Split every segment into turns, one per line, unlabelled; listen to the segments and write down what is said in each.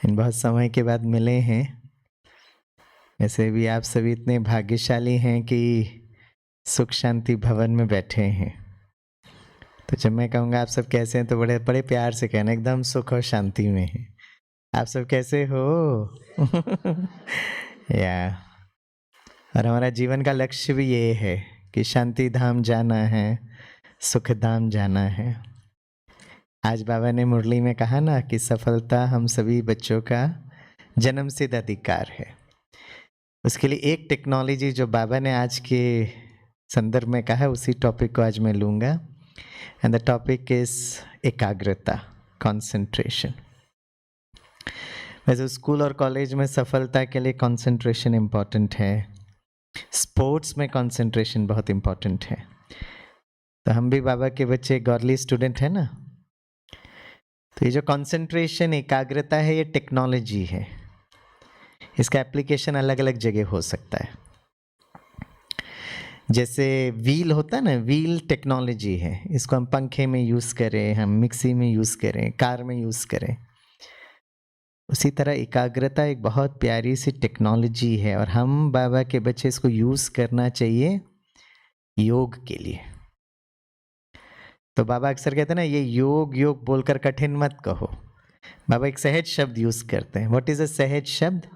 बहुत समय के बाद मिले हैं। वैसे भी आप सभी इतने भाग्यशाली हैं कि सुख शांति भवन में बैठे हैं। तो जब मैं कहूँगा आप सब कैसे हैं तो बड़े बड़े प्यार से कहना, एकदम सुख और शांति में हैं। आप सब कैसे हो? या और हमारा जीवन का लक्ष्य भी ये है कि शांति धाम जाना है, सुख धाम जाना है। आज बाबा ने मुरली में कहा ना कि सफलता हम सभी बच्चों का जन्मसिद्ध अधिकार है। उसके लिए एक टेक्नोलॉजी जो बाबा ने आज के संदर्भ में कहा, उसी टॉपिक को आज मैं लूँगा। एंड द टॉपिक इज एकाग्रता, कंसंट्रेशन। वैसे स्कूल और कॉलेज में सफलता के लिए कंसंट्रेशन इम्पॉर्टेंट है, स्पोर्ट्स में कंसंट्रेशन बहुत इम्पॉर्टेंट है। तो हम भी बाबा के बच्चे गॉडली स्टूडेंट है ना। तो ये जो कंसंट्रेशन, एकाग्रता है, ये टेक्नोलॉजी है। इसका एप्लीकेशन अलग अलग जगह हो सकता है। जैसे व्हील होता है ना, व्हील टेक्नोलॉजी है। इसको हम पंखे में यूज़ करें, हम मिक्सी में यूज़ करें, कार में यूज़ करें। उसी तरह एकाग्रता एक बहुत प्यारी सी टेक्नोलॉजी है और हम बाबा के बच्चे इसको यूज़ करना चाहिए योग के लिए। तो बाबा अक्सर कहते हैं ना, ये योग योग बोलकर कठिन मत कहो। बाबा एक सहज शब्द यूज़ करते हैं। व्हाट इज़ अ सहज शब्द?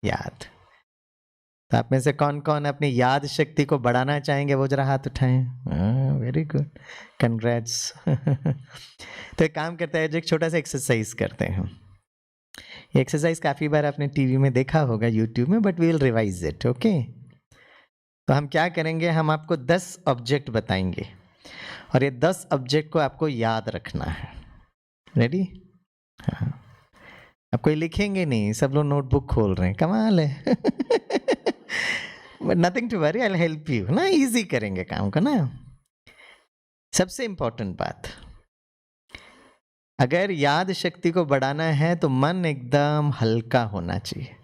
याद। तो आप में से कौन कौन अपनी याद शक्ति को बढ़ाना चाहेंगे, वो जरा हाथ उठाएं। Very good, congrats. तो एक काम करते हैं, जो एक छोटा सा एक्सरसाइज करते हैं। ये एक्सरसाइज काफ़ी बार आपने टीवी में देखा होगा, यूट्यूब में, but we will revise it. Okay, तो हम क्या करेंगे, हम आपको 10 ऑब्जेक्ट बताएंगे और ये 10 ऑब्जेक्ट को आपको याद रखना है। रेडी? हाँ, आप कोई लिखेंगे नहीं, सब लोग नोटबुक खोल रहे हैं, कमाल है। But nothing to worry, I will help you ना, इजी करेंगे काम को ना। सबसे इंपॉर्टेंट बात, अगर याद शक्ति को बढ़ाना है तो मन एकदम हल्का होना चाहिए,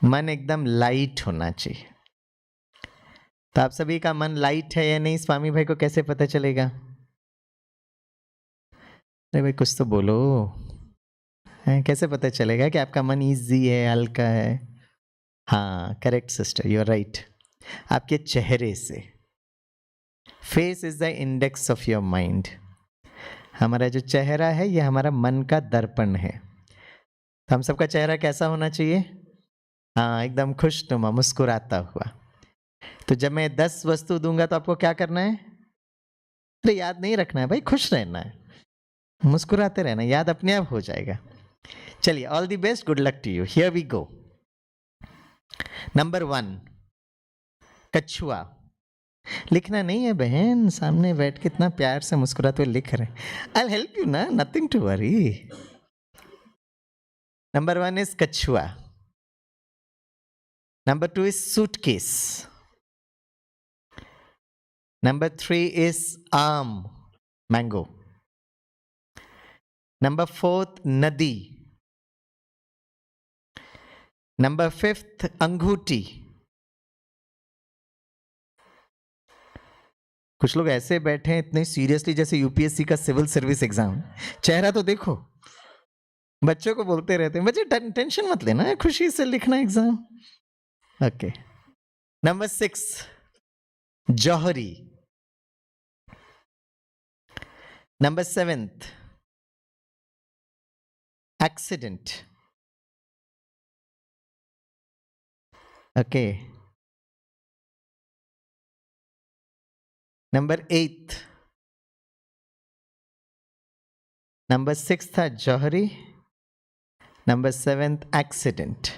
मन एकदम लाइट होना चाहिए। तो आप सभी का मन लाइट है या नहीं, स्वामी भाई को कैसे पता चलेगा? अरे भाई कुछ तो बोलो, कैसे पता चलेगा कि आपका मन इजी है, हल्का है? हाँ, correct sister, you are right. आपके चेहरे से। Face is the index of your mind. हमारा जो चेहरा है ये हमारा मन का दर्पण है। तो हम सबका चेहरा कैसा होना चाहिए? हाँ, एकदम खुशनुमा, मुस्कुराता हुआ। तो जब मैं 10 वस्तु दूंगा तो आपको क्या करना है? अरे याद नहीं रखना है भाई, खुश रहना है, मुस्कुराते रहना, याद अपने आप हो जाएगा। चलिए, all the best, good luck to you. Here we go. Number 1, कछुआ। लिखना नहीं है बहन, सामने बैठ के इतना प्यार से मुस्कुराते हुए लिख रहे हैं। आई विल हेल्प यू ना, nothing to worry. Number 1 is कछुआ। Number 2 is suitcase. Number 3 is आम, mango. Number 4th, नदी. Number 5th, अंगूठी। कुछ लोग ऐसे बैठे हैं इतने सीरियसली जैसे यूपीएससी का सिविल सर्विस एग्जाम। चेहरा तो देखो। बच्चों को बोलते रहते हैं, बच्चे टेंशन मत लेना, खुशी से लिखना एग्जाम। ओके। नंबर 6, जौहरी। Number 7th, accident. Okay. Number 8th. Number 6th था जौहरी. Number 7th, accident.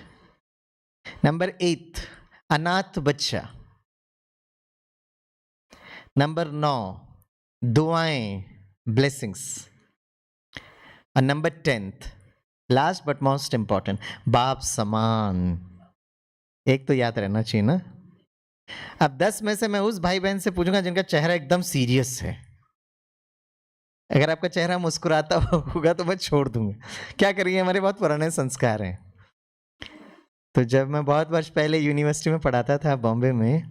Number 8th, अनाथ बच्चा. Number 9, दुआएं, blessings. And number 10th, last but most important, बाप समान। एक तो याद रहना चाहिए ना। अब 10 में से मैं उस भाई बहन से पूछूंगा जिनका चेहरा एकदम सीरियस है। अगर आपका चेहरा मुस्कुराता होगा तो मैं छोड़ दूंगा। क्या करिए, हमारे बहुत पुराने संस्कार हैं। तो जब मैं बहुत वर्ष पहले यूनिवर्सिटी में पढ़ाता था बॉम्बे में,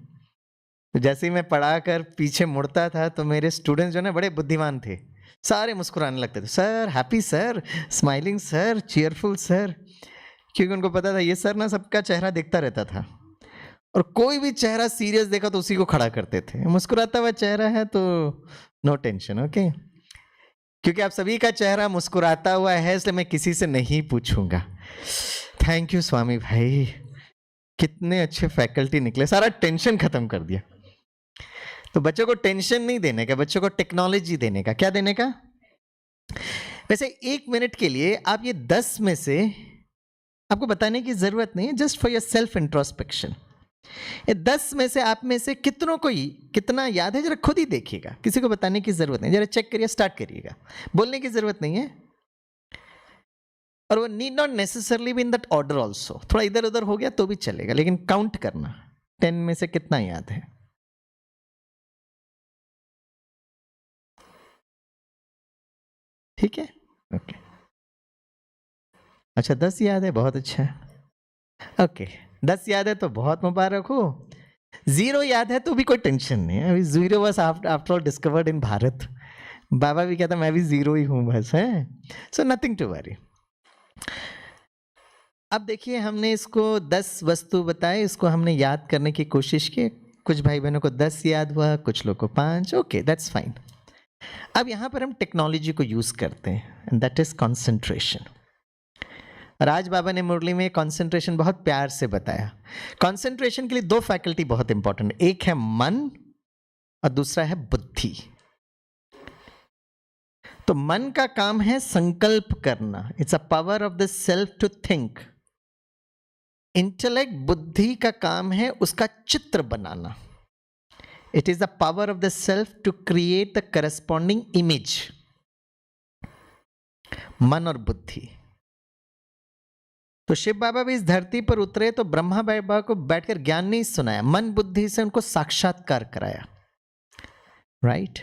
तो जैसे ही मैं पढ़ा कर पीछे मुड़ता था तो मेरे स्टूडेंट्स जो ना बड़े बुद्धिमान थे, सारे मुस्कुराने लगते थे। Sir happy sir, smiling sir, cheerful sir. क्योंकि उनको पता था ये सर ना सबका चेहरा देखता रहता था, और कोई भी चेहरा सीरियस देखा तो उसी को खड़ा करते थे। मुस्कुराता हुआ चेहरा है तो नो टेंशन, ओके। क्योंकि आप सभी का चेहरा मुस्कुराता हुआ है, इसलिए मैं किसी से नहीं पूछूंगा। थैंक यू स्वामी भाई, कितने अच्छे फैकल्टी निकले, सारा टेंशन खत्म कर दिया। तो बच्चों को टेंशन नहीं देने का, बच्चों को टेक्नोलॉजी देने का। क्या देने का? वैसे 1 मिनट के लिए आप ये 10 में से, आपको बताने की जरूरत नहीं है, just for your self introspection, ये 10 में से आप में से कितनों को कितना याद है, जरा खुद ही देखिएगा, किसी को बताने की जरूरत नहीं, जरा चेक करिए, स्टार्ट करिएगा, बोलने की जरूरत नहीं है। और वो need not necessarily be in that order also, थोड़ा इधर उधर हो गया तो भी चलेगा, लेकिन काउंट करना 10 में से कितना याद है। ठीक है, ओके। अच्छा 10 याद है, बहुत अच्छा है। ओके 10 याद है तो बहुत मुबारक हो। 0 याद है तो भी कोई टेंशन नहीं है, अभी 0 बस after all discovered in Bharat. Baba भी कहता मैं भी 0 ही हूं बस, है। So nothing to worry. अब देखिए हमने इसको 10 वस्तु बताए, इसको हमने याद करने की कोशिश की। कुछ भाई बहनों को 10 याद हुआ, कुछ लोग को 5, ओके दैट्स फाइन। अब यहां पर हम टेक्नोलॉजी को यूज करते हैं, एंड दैट इज कंसंट्रेशन। और आज बाबा ने मुरली में कंसंट्रेशन बहुत प्यार से बताया। कंसंट्रेशन के लिए 2 फैकल्टी बहुत इंपॉर्टेंट, एक है मन और दूसरा है बुद्धि। तो मन का काम है संकल्प करना, it's a power of the self to think. Intellect, बुद्धि का काम है उसका चित्र बनाना, it is the power of the self to create the corresponding image. मन और बुद्धि। तो शिव बाबा भी इस धरती पर उतरे तो ब्रह्मा बाबा को बैठकर ज्ञान नहीं सुनाया, मन बुद्धि से उनको साक्षात्कार कराया, राइट।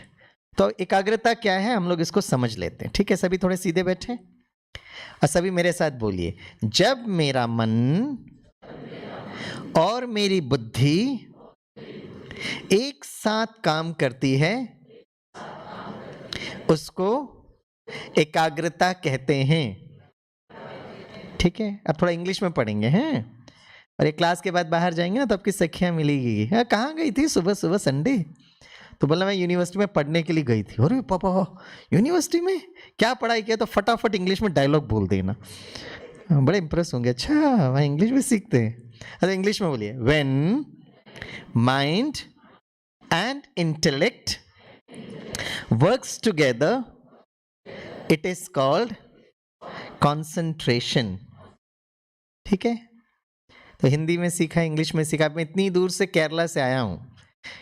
तो एकाग्रता क्या है, हम लोग इसको समझ लेते हैं। ठीक है, सभी थोड़े सीधे बैठे और सभी मेरे साथ बोलिए, जब मेरा मन और मेरी बुद्धि एक साथ काम करती है उसको एकाग्रता कहते हैं। ठीक है, अब थोड़ा इंग्लिश में पढ़ेंगे हैं, और ये क्लास के बाद बाहर जाएंगे ना तो आपकी सखियां मिलेगी। कहाँ गई थी सुबह सुबह संडे? तो बोला मैं यूनिवर्सिटी में पढ़ने के लिए गई थी। अरे पापा यूनिवर्सिटी में क्या पढ़ाई किया? तो फटाफट इंग्लिश में डायलॉग बोल देना, बड़े इंप्रेस होंगे। अच्छा वहाँ इंग्लिश में सीखते हैं? अच्छा इंग्लिश में बोलिए, when mind and intellect works together it is called concentration. ठीक है, तो हिंदी में सीखा, इंग्लिश में सीखा। मैं इतनी दूर से केरला से आया हूँ,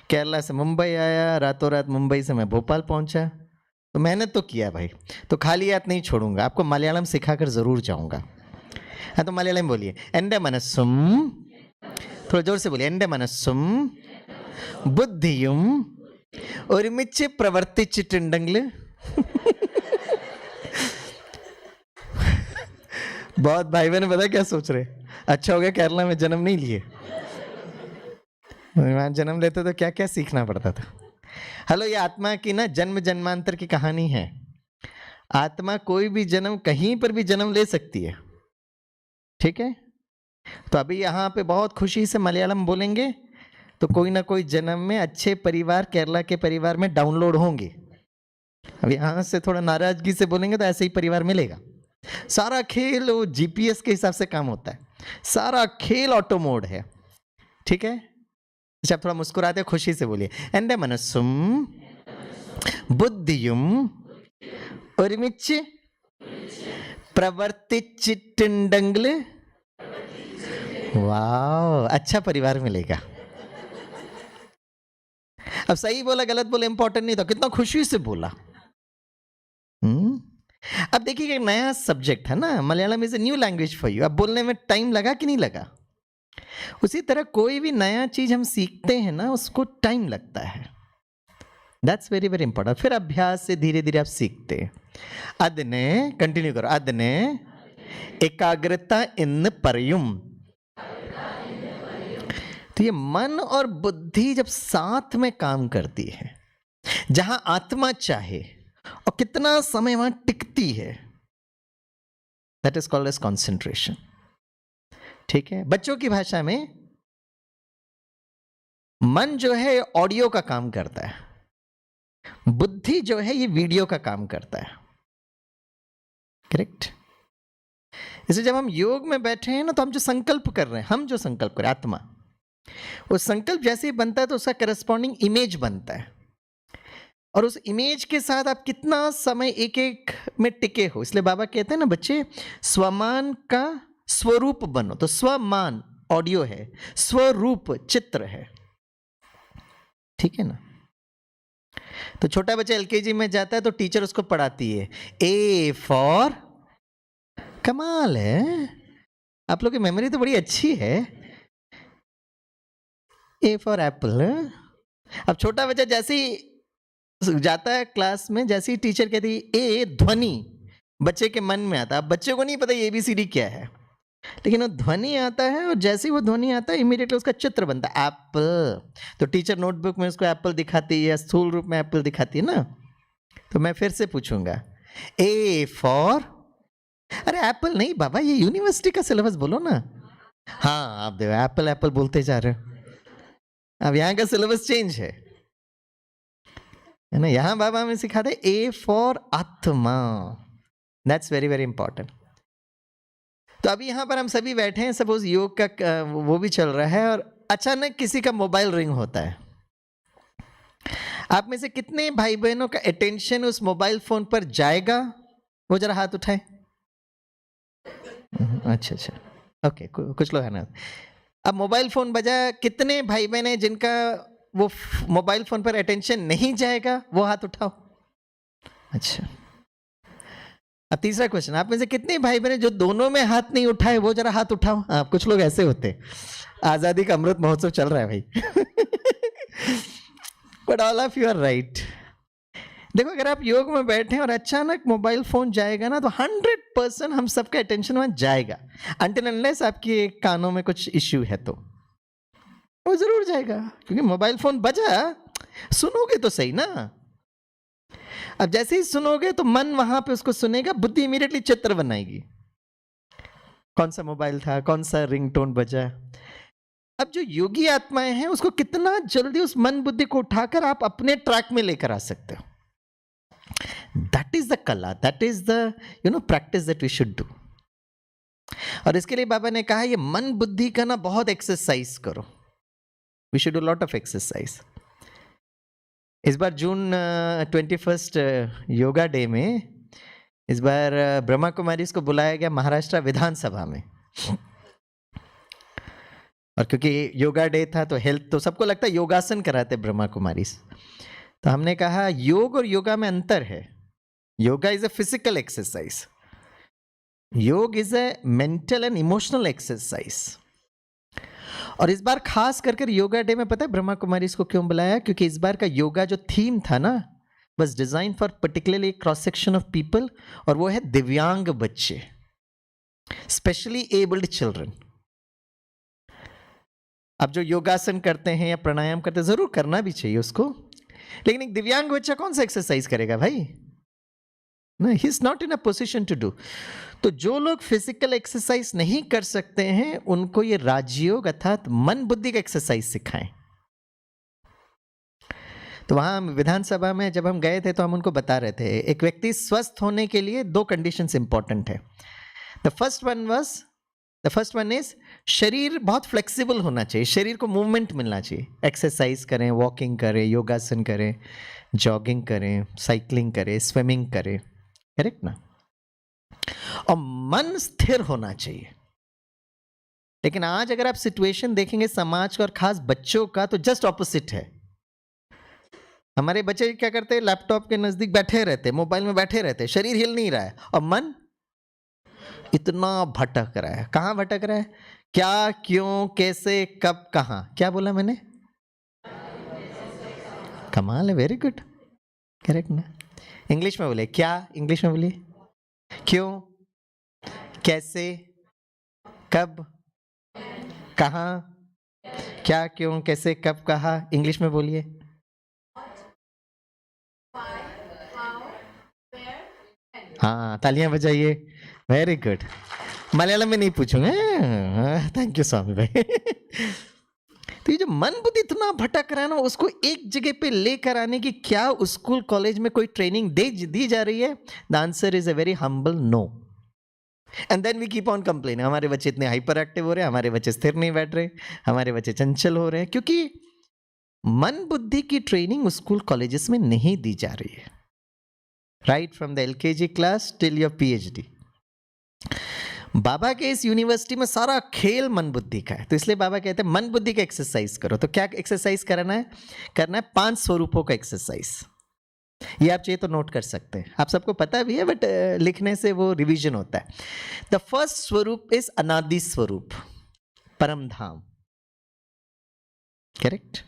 केरला से मुंबई आया, रातों रात मुंबई से मैं भोपाल पहुंचा, तो मेहनत तो किया भाई, तो खाली हाथ नहीं छोड़ूंगा, आपको मलयालम सिखाकर जरूर जाऊंगा। हाँ तो मलयालम बोलिए, एंडे मनस्सुम, थोड़ा जोर से बोलिए, एंडे मनस्सुम बुद्धियुम ഒരുമിച്ച് പ്രവർത്തിച്ചിട്ടുണ്ടെങ്കിൽ बहुत भाई बहन पता क्या सोच रहे, अच्छा हो गया केरला में जन्म नहीं लिए, वहां जन्म लेते तो क्या क्या सीखना पड़ता था। हेलो, ये आत्मा की ना जन्म जन्मांतर की कहानी है। आत्मा कोई भी जन्म कहीं पर भी जन्म ले सकती है। ठीक है, तो अभी यहाँ पे बहुत खुशी से मलयालम बोलेंगे तो कोई ना कोई जन्म में अच्छे परिवार, केरला के परिवार में डाउनलोड होंगे। अब यहाँ से थोड़ा नाराजगी से बोलेंगे तो ऐसे ही परिवार मिलेगा। सारा खेल वो जीपीएस के हिसाब से काम होता है, सारा खेल ऑटो मोड है। ठीक है, अच्छा आप थोड़ा मुस्कुराते खुशी से बोलिए, एंडे मनस्सुम बुद्धियुम ഒരുമിച്ച് പ്രവർത്തിച്ചിട്ടുണ്ടെങ്കിൽ वाह, अच्छा परिवार मिलेगा। अब सही बोला गलत बोला इंपॉर्टेंट नहीं था, कितना खुशी से बोला। अब देखिए एक नया सब्जेक्ट है ना, Malayalam is a new language for you. अब बोलने में टाइम लगा कि नहीं लगा? उसी तरह कोई भी नया चीज हम सीखते हैं ना, उसको टाइम लगता है। That's very very important. फिर अभ्यास से धीरे धीरे आप सीखते हैं। अदने कंटिन्यू करो, अदने एकाग्रता इन परयुम। तो ये मन और बुद्धि जब साथ में काम करती है, जहां आत्मा चाहे और कितना समय वहां टिकती है, that is called as concentration. ठीक है, बच्चों की भाषा में मन जो है ऑडियो का काम करता है, बुद्धि जो है ये वीडियो का काम करता है। करेक्ट। इसलिए जब हम योग में बैठे हैं ना, तो हम जो संकल्प कर रहे हैं, हम जो संकल्प कर रहे हैं, आत्मा, वो संकल्प जैसे ही बनता है तो उसका करस्पॉन्डिंग इमेज बनता है, और उस इमेज के साथ आप कितना समय एक एक में टिके हो। इसलिए बाबा कहते हैं ना, बच्चे स्वमान का स्वरूप बनो। तो स्वमान ऑडियो है, स्वरूप चित्र है, ठीक है ना। तो छोटा बच्चा एलकेजी में जाता है तो टीचर उसको पढ़ाती है, ए फॉर, कमाल है, आप लोग की मेमोरी तो बड़ी अच्छी है, ए फॉर एप्पल। अब छोटा बच्चा जैसे ही जाता है क्लास में, जैसे ही टीचर कहती है ए, ध्वनि बच्चे के मन में आता है। अब बच्चे को नहीं पता एबीसीडी क्या है, लेकिन वो ध्वनि आता है, और जैसे ही वो ध्वनि आता है इमीडिएटली उसका चित्र बनता है, एप्पल। तो टीचर नोटबुक में उसको एप्पल दिखाती है, स्थूल रूप में एप्पल दिखाती है ना। तो मैं फिर से पूछूंगा, ए फॉर, अरे एप्पल नहीं बाबा, ये यूनिवर्सिटी का सिलेबस बोलो ना। हाँ, आप देखो एप्पल एप्पल बोलते जा रहे हो। अब यहाँ का सिलेबस चेंज है ना। यहाँ बाबा हमें सिखाते ए फॉर आत्मा, दैट्स वेरी वेरी इंपॉर्टेंट। तो अभी यहाँ पर हम सभी बैठे हैं, सपोज योग का वो भी चल रहा है, और अचानक किसी का मोबाइल रिंग होता है। आप में से कितने भाई बहनों का अटेंशन उस मोबाइल फोन पर जाएगा? वो जरा हाथ उठाए। अच्छा अच्छा, ओके, कुछ लोग है ना। अब मोबाइल फोन बजा, कितने भाई बहन हैं जिनका वो मोबाइल फोन पर अटेंशन नहीं जाएगा? वो हाथ उठाओ। अच्छा, अब तीसरा क्वेश्चन, आप में से कितने भाई बहन जो दोनों में हाथ नहीं उठाए? वो जरा हाथ उठाओ। आप कुछ लोग ऐसे होते, आजादी का अमृत महोत्सव चल रहा है भाई। But all of you are right. देखो, अगर आप योग में बैठे और अचानक मोबाइल फोन जाएगा ना, तो 100% हम सबका अटेंशन वहां जाएगा, अनटिल अनलेस आपके कानों में कुछ इश्यू है तो वो जरूर जाएगा, क्योंकि मोबाइल फोन बजा, सुनोगे तो सही ना। अब जैसे ही सुनोगे तो मन वहां पे उसको सुनेगा, बुद्धि इमीडिएटली चित्र बनाएगी, कौन सा मोबाइल था, कौन सा रिंगटोन बजा। अब जो योगी आत्माएं हैं, उसको कितना जल्दी उस मन बुद्धि को उठाकर आप अपने ट्रैक में लेकर आ सकते हो। दैट इज द कला, that is the practice that we should do. और इसके लिए बाबा ने कहा, ये मन बुद्धि का ना बहुत एक्सरसाइज करो, we should do lot of exercise. इस बार जून 21 योगा डे में इस बार ब्रह्मा कुमारी को बुलाया गया महाराष्ट्र विधानसभा में। और क्योंकि योगा डे था तो हेल्थ, तो सबको लगता है योगासन कराते ब्रह्मा कुमारी। तो हमने कहा योग और योगा में अंतर है। Yoga is a physical exercise, yog is a mental and emotional exercise. और इस बार खास करके योगा डे में पता है ब्रह्मा कुमारी इसको क्यों बुलाया? क्योंकि इस बार का योगा जो थीम था ना, was designed for particularly cross section of people, और वो है दिव्यांग बच्चे, स्पेशली एबल्ड चिल्ड्रन। अब जो योगासन करते हैं या प्राणायाम करते हैं, जरूर करना भी चाहिए उसको, लेकिन एक दिव्यांग बच्चा कौन सा एक्सरसाइज करेगा भाई? ना, he is not in a position to do. तो जो लोग फिजिकल एक्सरसाइज नहीं कर सकते हैं, उनको ये राजयोग अर्थात मन बुद्धि का एक्सरसाइज सिखाएं। तो वहां विधानसभा में जब हम गए थे तो हम उनको बता रहे थे, एक व्यक्ति स्वस्थ होने के लिए 2 कंडीशंस इंपॉर्टेंट है। द फर्स्ट वन इज शरीर बहुत फ्लेक्सिबल होना चाहिए, शरीर को मूवमेंट मिलना चाहिए। एक्सरसाइज करें, वॉकिंग करें, योगासन करें, जॉगिंग करें, साइकिलिंग करें, स्विमिंग करें, करेक्ट ना। और मन स्थिर होना चाहिए। लेकिन आज अगर आप सिचुएशन देखेंगे समाज का और खास बच्चों का, तो जस्ट ऑपोजिट है। हमारे बच्चे क्या करते हैं? लैपटॉप के नजदीक बैठे रहते, मोबाइल में बैठे रहते, शरीर हिल नहीं रहा है, और मन इतना भटक रहा है। कहां भटक रहा है? क्या, क्यों, कैसे, कब, कहां? क्या बोला मैंने? कमाल है, वेरी गुड, करेक्ट ना। इंग्लिश में बोले क्या, इंग्लिश में बोलिए। क्यों, कैसे, कब, कहां, क्या, क्यों, कैसे, कब, कहां, इंग्लिश में बोलिए। हाँ, तालियां बजाइए, वेरी गुड। मलयालम में नहीं पूछूंगा। थैंक यू स्वामी भाई। तो ये जो मन बुद्धि इतना भटक रहा है ना, उसको एक जगह पे लेकर आने की क्या स्कूल कॉलेज में कोई ट्रेनिंग दी जा रही है? The answer is a very humble no. And then we keep on complain, हमारे बच्चे इतने हाइपर एक्टिव हो रहे हैं, हमारे बच्चे स्थिर नहीं बैठ रहे, हमारे बच्चे चंचल हो रहे हैं, क्योंकि मन बुद्धि की ट्रेनिंग स्कूल कॉलेजेस में नहीं दी जा रही है। Right from the LKG class till your PhD. Baba के इस यूनिवर्सिटी में सारा खेल मन बुद्धि का है, तो इसलिए बाबा कहते हैं मन बुद्धि का एक्सरसाइज करो। तो क्या एक्सरसाइज करना है? 5 स्वरूपों का एक्सरसाइज। ये आप चाहिए तो नोट कर सकते हैं, आप सबको पता भी है, बट लिखने से वो रिवीजन होता है। द फर्स्ट स्वरूप इज अनादि स्वरूप, परम धाम, करेक्ट।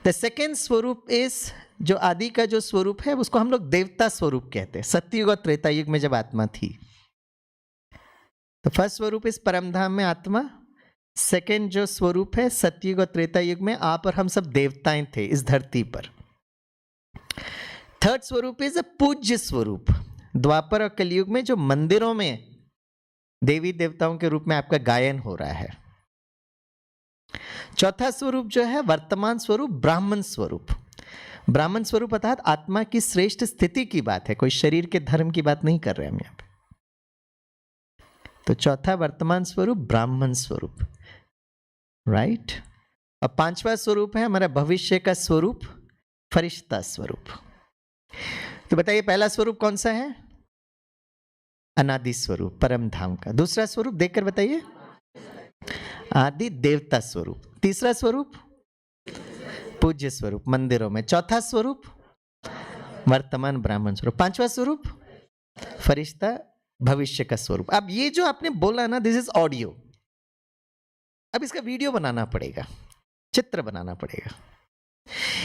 द सेकेंड स्वरूप इज, जो आदि का जो स्वरूप है उसको हम लोग देवता स्वरूप कहते हैं, सत्ययुग और त्रेता युग में जब आत्मा थी। तो फर्स्ट स्वरूप इस परम धाम में आत्मा, सेकेंड जो स्वरूप है सत्ययुग और त्रेता युग में आप और हम सब देवताएं थे इस धरती पर। थर्ड स्वरूप इज अ पूज्य स्वरूप, द्वापर और कलयुग में जो मंदिरों में देवी देवताओं के रूप में आपका गायन हो रहा है। चौथा स्वरूप जो है वर्तमान स्वरूप, ब्राह्मण स्वरूप। ब्राह्मण स्वरूप अर्थात आत्मा की श्रेष्ठ स्थिति की बात है, कोई शरीर के धर्म की बात नहीं कर रहे हम यहाँ पे। तो चौथा वर्तमान स्वरूप ब्राह्मण स्वरूप, राइट। और पांचवा स्वरूप है हमारा भविष्य का स्वरूप, फरिश्ता स्वरूप। तो बताइए पहला स्वरूप कौन सा है? अनादि स्वरूप, परम धाम का। दूसरा स्वरूप देखकर बताइए, आदि देवता स्वरूप। तीसरा स्वरूप पूज्य स्वरूप, मंदिरों में। चौथा स्वरूप वर्तमान ब्राह्मण स्वरूप। पांचवा स्वरूप फरिश्ता, भविष्य का स्वरूप। अब ये जो आपने बोला ना, दिस इज ऑडियो, अब इसका वीडियो बनाना पड़ेगा, चित्र बनाना पड़ेगा।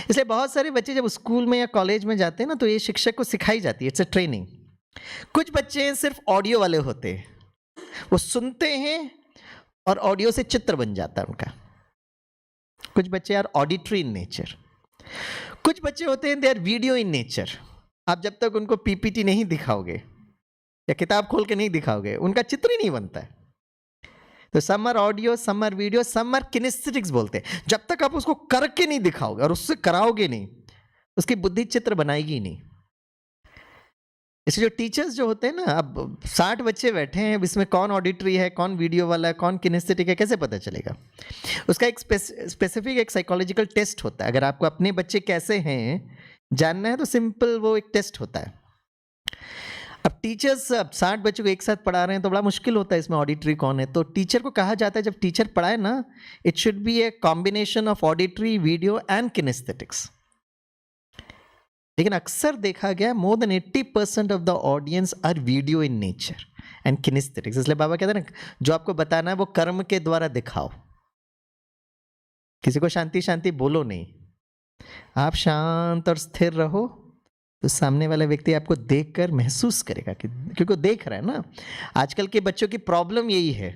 इसलिए बहुत सारे बच्चे जब स्कूल में या कॉलेज में जाते हैं ना, तो ये शिक्षक को सिखाई जाती है, इट्स अ ट्रेनिंग। कुछ बच्चे सिर्फ ऑडियो वाले होते हैं, वो सुनते हैं और ऑडियो से चित्र बन जाता है उनका। कुछ बच्चे आर ऑडिटरी इन नेचर, कुछ बच्चे होते हैं they are video in nature. आप जब तक उनको पीपीटी नहीं दिखाओगे या किताब खोल के नहीं दिखाओगे, उनका चित्र ही नहीं बनता है। तो some are audio, some are video, some are kinesthetics बोलते हैं। जब तक आप उसको करके नहीं दिखाओगे और उससे कराओगे नहीं, उसकी बुद्धि चित्र बनाएगी ही नहीं। इसलिए जो टीचर्स जो होते हैं ना, अब 60 बच्चे बैठे हैं, अब इसमें कौन ऑडिटरी है, कौन वीडियो वाला है, कौन किनेस्थेटिक है, कैसे पता चलेगा? उसका एक स्पेसिफिक एक साइकोलॉजिकल टेस्ट होता है। अगर आपको अपने बच्चे कैसे हैं जानना है तो सिंपल वो एक टेस्ट होता है। अब टीचर्स अब 60 बच्चों को एक साथ पढ़ा रहे हैं तो बड़ा मुश्किल होता है इसमें ऑडिटरी कौन है। तो टीचर को कहा जाता है जब टीचर पढ़ाए ना, it should be a combination of auditory, video and kinesthetics. लेकिन अक्सर देखा गया more than 80% of the audience are video in nature and kinesthetics. इसलिए बाबा कहते हैं ना, जो आपको बताना है वो कर्म के द्वारा दिखाओ। किसी को शांति शांति बोलो नहीं, आप शांत और स्थिर रहो, तो सामने वाला व्यक्ति आपको देखकर महसूस करेगा कि, क्योंकि वो देख रहा है ना। आजकल के बच्चों की प्रॉब्लम यही है,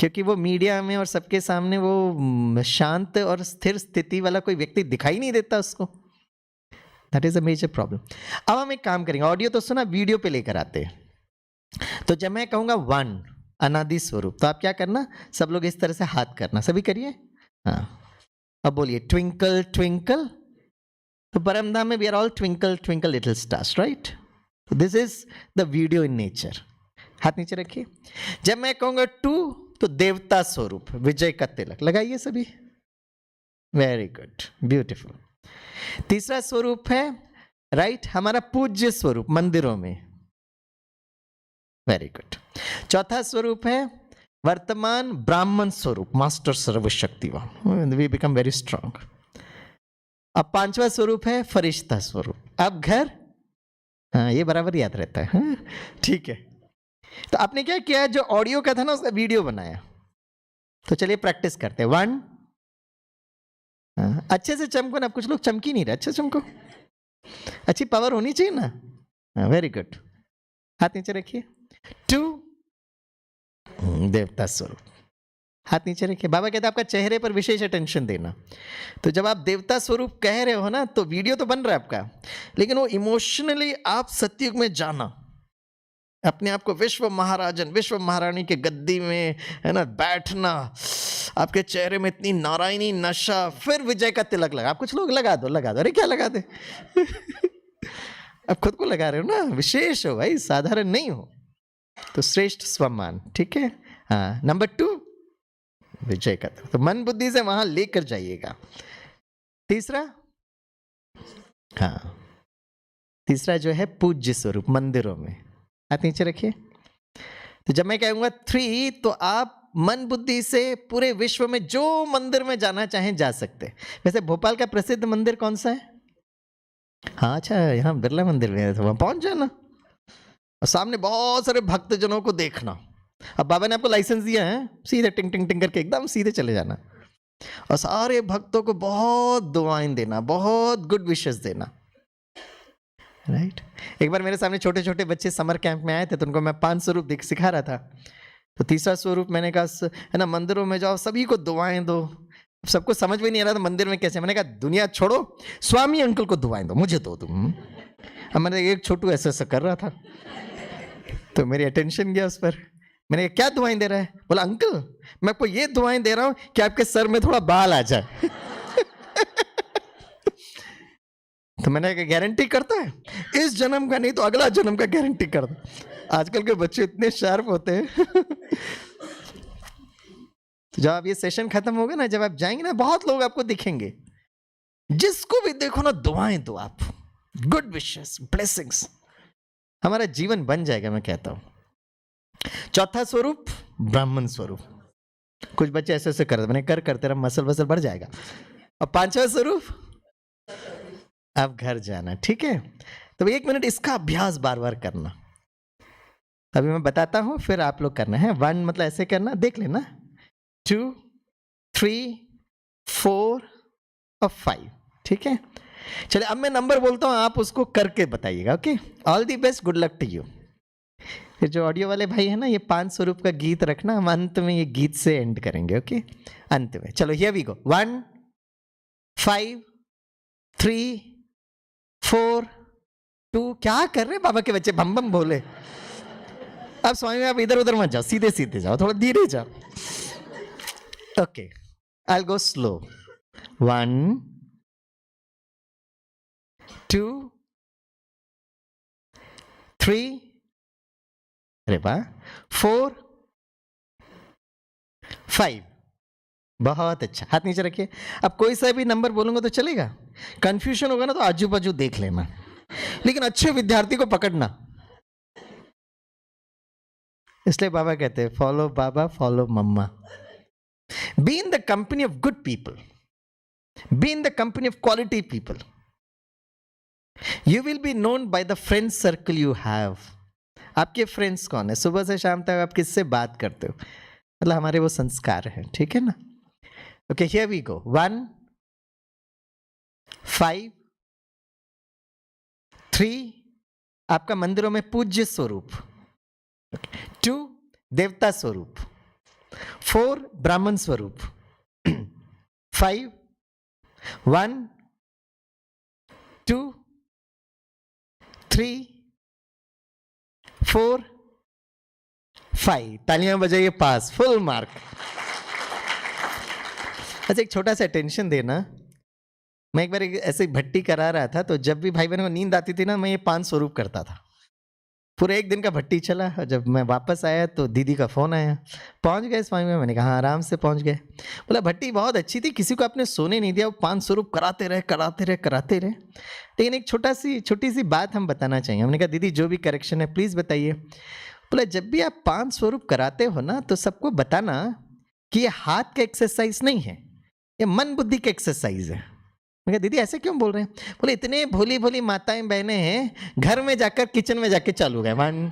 क्योंकि वो मीडिया में और सबके सामने वो शांत और स्थिर स्थिति वाला कोई व्यक्ति दिखाई नहीं देता उसको। That is a major problem. अब हम एक काम करेंगे, ऑडियो तो सुना, वीडियो पे लेकर आते हैं। तो जब मैं कहूंगा 1 अनादि स्वरूप, तो आप क्या करना, सब लोग इस तरह से हाथ करना, सभी करिए। हाँ, अब बोलिए ट्विंकल ट्विंकल। तो परमधाम में we are all twinkle twinkle little stars, right? This is the video in nature. हाथ नीचे रखिए। जब मैं कहूंगा 2, तो देवता स्वरूप, विजय का तिलक लगाइए सभी। Very good, beautiful. तीसरा स्वरूप है राइट, हमारा पूज्य स्वरूप मंदिरों में। Very good. चौथा स्वरूप है वर्तमान ब्राह्मण स्वरूप, मास्टर सर्वशक्तिवान, वी बिकम वेरी स्ट्रांग। अब पांचवा स्वरूप है फरिश्ता स्वरूप। अब घर, हाँ ये बराबर याद रहता है, हाँ? ठीक है। तो आपने क्या किया, जो ऑडियो का था ना उसका वीडियो बनाया। तो चलिए प्रैक्टिस करते हैं। 1, अच्छे से चमको ना, अब कुछ लोग चमकी नहीं रहे, अच्छे चमको, अच्छी पावर होनी चाहिए ना। वेरी गुड, हाथ नीचे रखिए। 2, देवता स्वरूप, हाथ नीचे रखिए। बाबा कहते हैं आपका चेहरे पर विशेष अटेंशन देना। तो जब आप देवता स्वरूप कह रहे हो ना, तो वीडियो तो बन रहा है आपका, लेकिन वो इमोशनली आप सतयुग में जाना, अपने आप को विश्व महाराजन, विश्व महारानी के गद्दी में, है ना, बैठना, आपके चेहरे में इतनी नारायणी नशा, फिर विजय का तिलक लगा। आप कुछ लोग लगा दो, अरे क्या लगा दे आप खुद को लगा रहे हो ना, विशेष हो भाई, साधारण नहीं हो, तो श्रेष्ठ स्वमान, ठीक है। हाँ, नंबर 2 विजय का तिलक, तो मन बुद्धि से वहां लेकर जाइएगा। तीसरा, हाँ, तीसरा जो है पूज्य स्वरूप मंदिरों में, हाथ नीचे रखिए। तो जब मैं कहूंगा 3, तो आप मन बुद्धि से पूरे विश्व में जो मंदिर में जाना चाहें जा सकते। वैसे भोपाल का प्रसिद्ध मंदिर कौन सा है? हाँ, अच्छा, यहाँ बिरला मंदिर में है, तो वहां पहुंच जाना और सामने बहुत सारे भक्तजनों को देखना। अब बाबा ने आपको लाइसेंस दिया है, सीधे टिंग टिंग टिंग करके एकदम सीधे चले जाना और सारे भक्तों को बहुत दुआएं देना, बहुत गुड विशेस देना, राइट। एक बार मेरे सामने छोटे छोटे बच्चे समर कैंप में आए थे, तो उनको मैं 5 स्वरूप सिखा रहा था। तो तीसरा स्वरूप मैंने कहा, है ना, मंदिरों में जाओ, सभी को दुआएं दो। सबको समझ में नहीं आ रहा था मंदिर में कैसे। मैंने कहा दुनिया छोड़ो, स्वामी अंकल को दुआएं दो, मुझे दो तुम। अब मैंने, एक छोटू ऐसा कर रहा था, तो मेरी अटेंशन गया उस पर। मैंने कहा क्या दुआएं दे रहा है? बोला अंकल मैं आपको ये दुआएं दे रहा हूं कि आपके सर में थोड़ा बाल आ जाए तो मैंने कहा गारंटी करता है? इस जन्म का नहीं तो अगला जन्म का गारंटी करता। आजकल के बच्चे इतने शार्प होते हैं तो जब आप ये सेशन खत्म होगा ना, जब आप जाएंगे ना, बहुत लोग आपको दिखेंगे, जिसको भी देखो ना दुआएं दो आप, गुड विशेस, ब्लेसिंग्स, हमारा जीवन बन जाएगा, मैं कहता हूं। चौथा स्वरूप ब्राह्मण स्वरूप। कुछ बच्चे ऐसे ऐसे करते, मैंने करते रहा, मसल वसल बढ़ जाएगा। और 5वां स्वरूप, अब घर जाना, ठीक है। तो 1 मिनट इसका अभ्यास बार बार करना। अभी मैं बताता हूं, फिर आप लोग करना है। 1 मतलब ऐसे करना, देख लेना, 2, 3, 4 और 5, ठीक है। चलिए अब मैं नंबर बोलता हूं, आप उसको करके बताइएगा, okay. All the best, good luck to you. फिर जो ऑडियो वाले भाई है ना, ये 5 स्वरूप का गीत रखना, हम अंत में ये गीत से एंड करेंगे, ओके, अंत में। चलो हियर वी गो, 1, 5, 3, 4, 2, क्या कर रहे बाबा के बच्चे, बम बम बोले। अब स्वामी आप इधर उधर मत जाओ, सीधे सीधे जाओ, थोड़ा धीरे जाओ, ओके। आई गो स्लो, 1, 2, 3, अरे वाह, 4, 5, बहुत अच्छा। हाथ नीचे रखिए। अब कोई सा भी नंबर बोलूंगा तो चलेगा, कंफ्यूजन होगा ना तो आजू बाजू देख लेना, लेकिन अच्छे विद्यार्थी को पकड़ना। इसलिए बाबा कहते हैं follow Baba, follow Mamma. Be in the company of good people, be in the company of quality people, you will be known by the friend circle you have. आपके फ्रेंड्स कौन है? सुबह से शाम तक आप किससे बात करते हो, मतलब हमारे वो संस्कार हैं, ठीक है ना। ओके, हियर वी गो, 1, 5, 3 आपका मंदिरों में पूज्य स्वरूप, 2 देवता स्वरूप, 4 ब्राह्मण स्वरूप, 5, 1, 2, 3, 4, 5। तालियां बजाइए, पास, फुल मार्क। अच्छा, एक छोटा सा अटेंशन देना। मैं एक बार ऐसे भट्टी करा रहा था, तो जब भी भाई बहनों को नींद आती थी ना, मैं ये 5 स्वरूप करता था। पूरे 1 दिन का भट्टी चला, और जब मैं वापस आया तो दीदी का फोन आया, पहुंच गए स्वामी में? मैंने कहा आराम से पहुंच गए। बोला भट्टी बहुत अच्छी थी, किसी को आपने सोने नहीं दिया, वो 5 स्वरूप कराते रहे। लेकिन एक छोटी सी बात हम बताना चाहिए। हमने कहा दीदी जो भी करेक्शन है प्लीज बताइए। बोला जब भी आप 5 स्वरूप कराते हो ना, तो सबको बताना कि ये हाथ का एक्सरसाइज नहीं है, ये मन बुद्धि का एक्सरसाइज है। मैं कहा दीदी ऐसे क्यों बोल रहे हैं? बोले इतने भोली भोली माताएं बहनें हैं, घर में जाकर किचन में जाके चालू गए वन।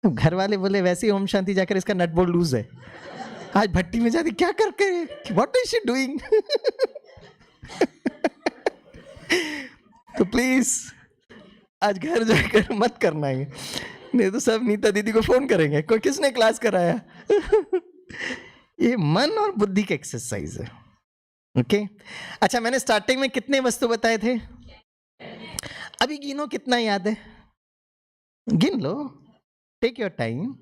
घर वाले बोले वैसे ही ओम शांति जाकर इसका नट बोल्ट लूज है, आज भट्टी में जाती क्या करके, व्हाट इज शी डूइंग? तो प्लीज आज घर जाकर मत करना है, नहीं तो सब नीता दीदी को फोन करेंगे, कोई किसने क्लास कराया? ये मन और बुद्धि का एक्सरसाइज है, ओके। अच्छा, मैंने स्टार्टिंग में कितने वस्तु बताए थे? अभी गिनो कितना याद है? गिन लो, टेक योर टाइम।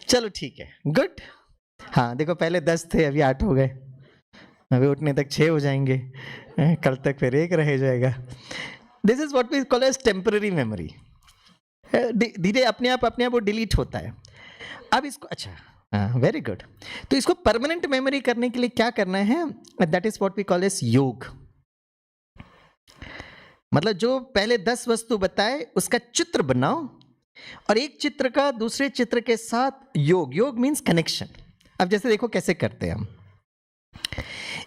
चलो ठीक है, गुड। हाँ देखो, पहले 10 थे, अभी 8 हो गए, अभी उठने तक 6 हो जाएंगे, कल तक फिर 1 रह जाएगा। This is what we call as temporary memory. धीरे अपने आप वो डिलीट होता है। अब इसको, अच्छा वेरी गुड, तो इसको परमानेंट मेमोरी करने के लिए क्या करना है? That is what we call as yoga. मतलब जो पहले 10 वस्तु बताए उसका चित्र बनाओ, और एक चित्र का दूसरे चित्र के साथ योग। योग मीन्स कनेक्शन। अब जैसे देखो कैसे करते हैं हम।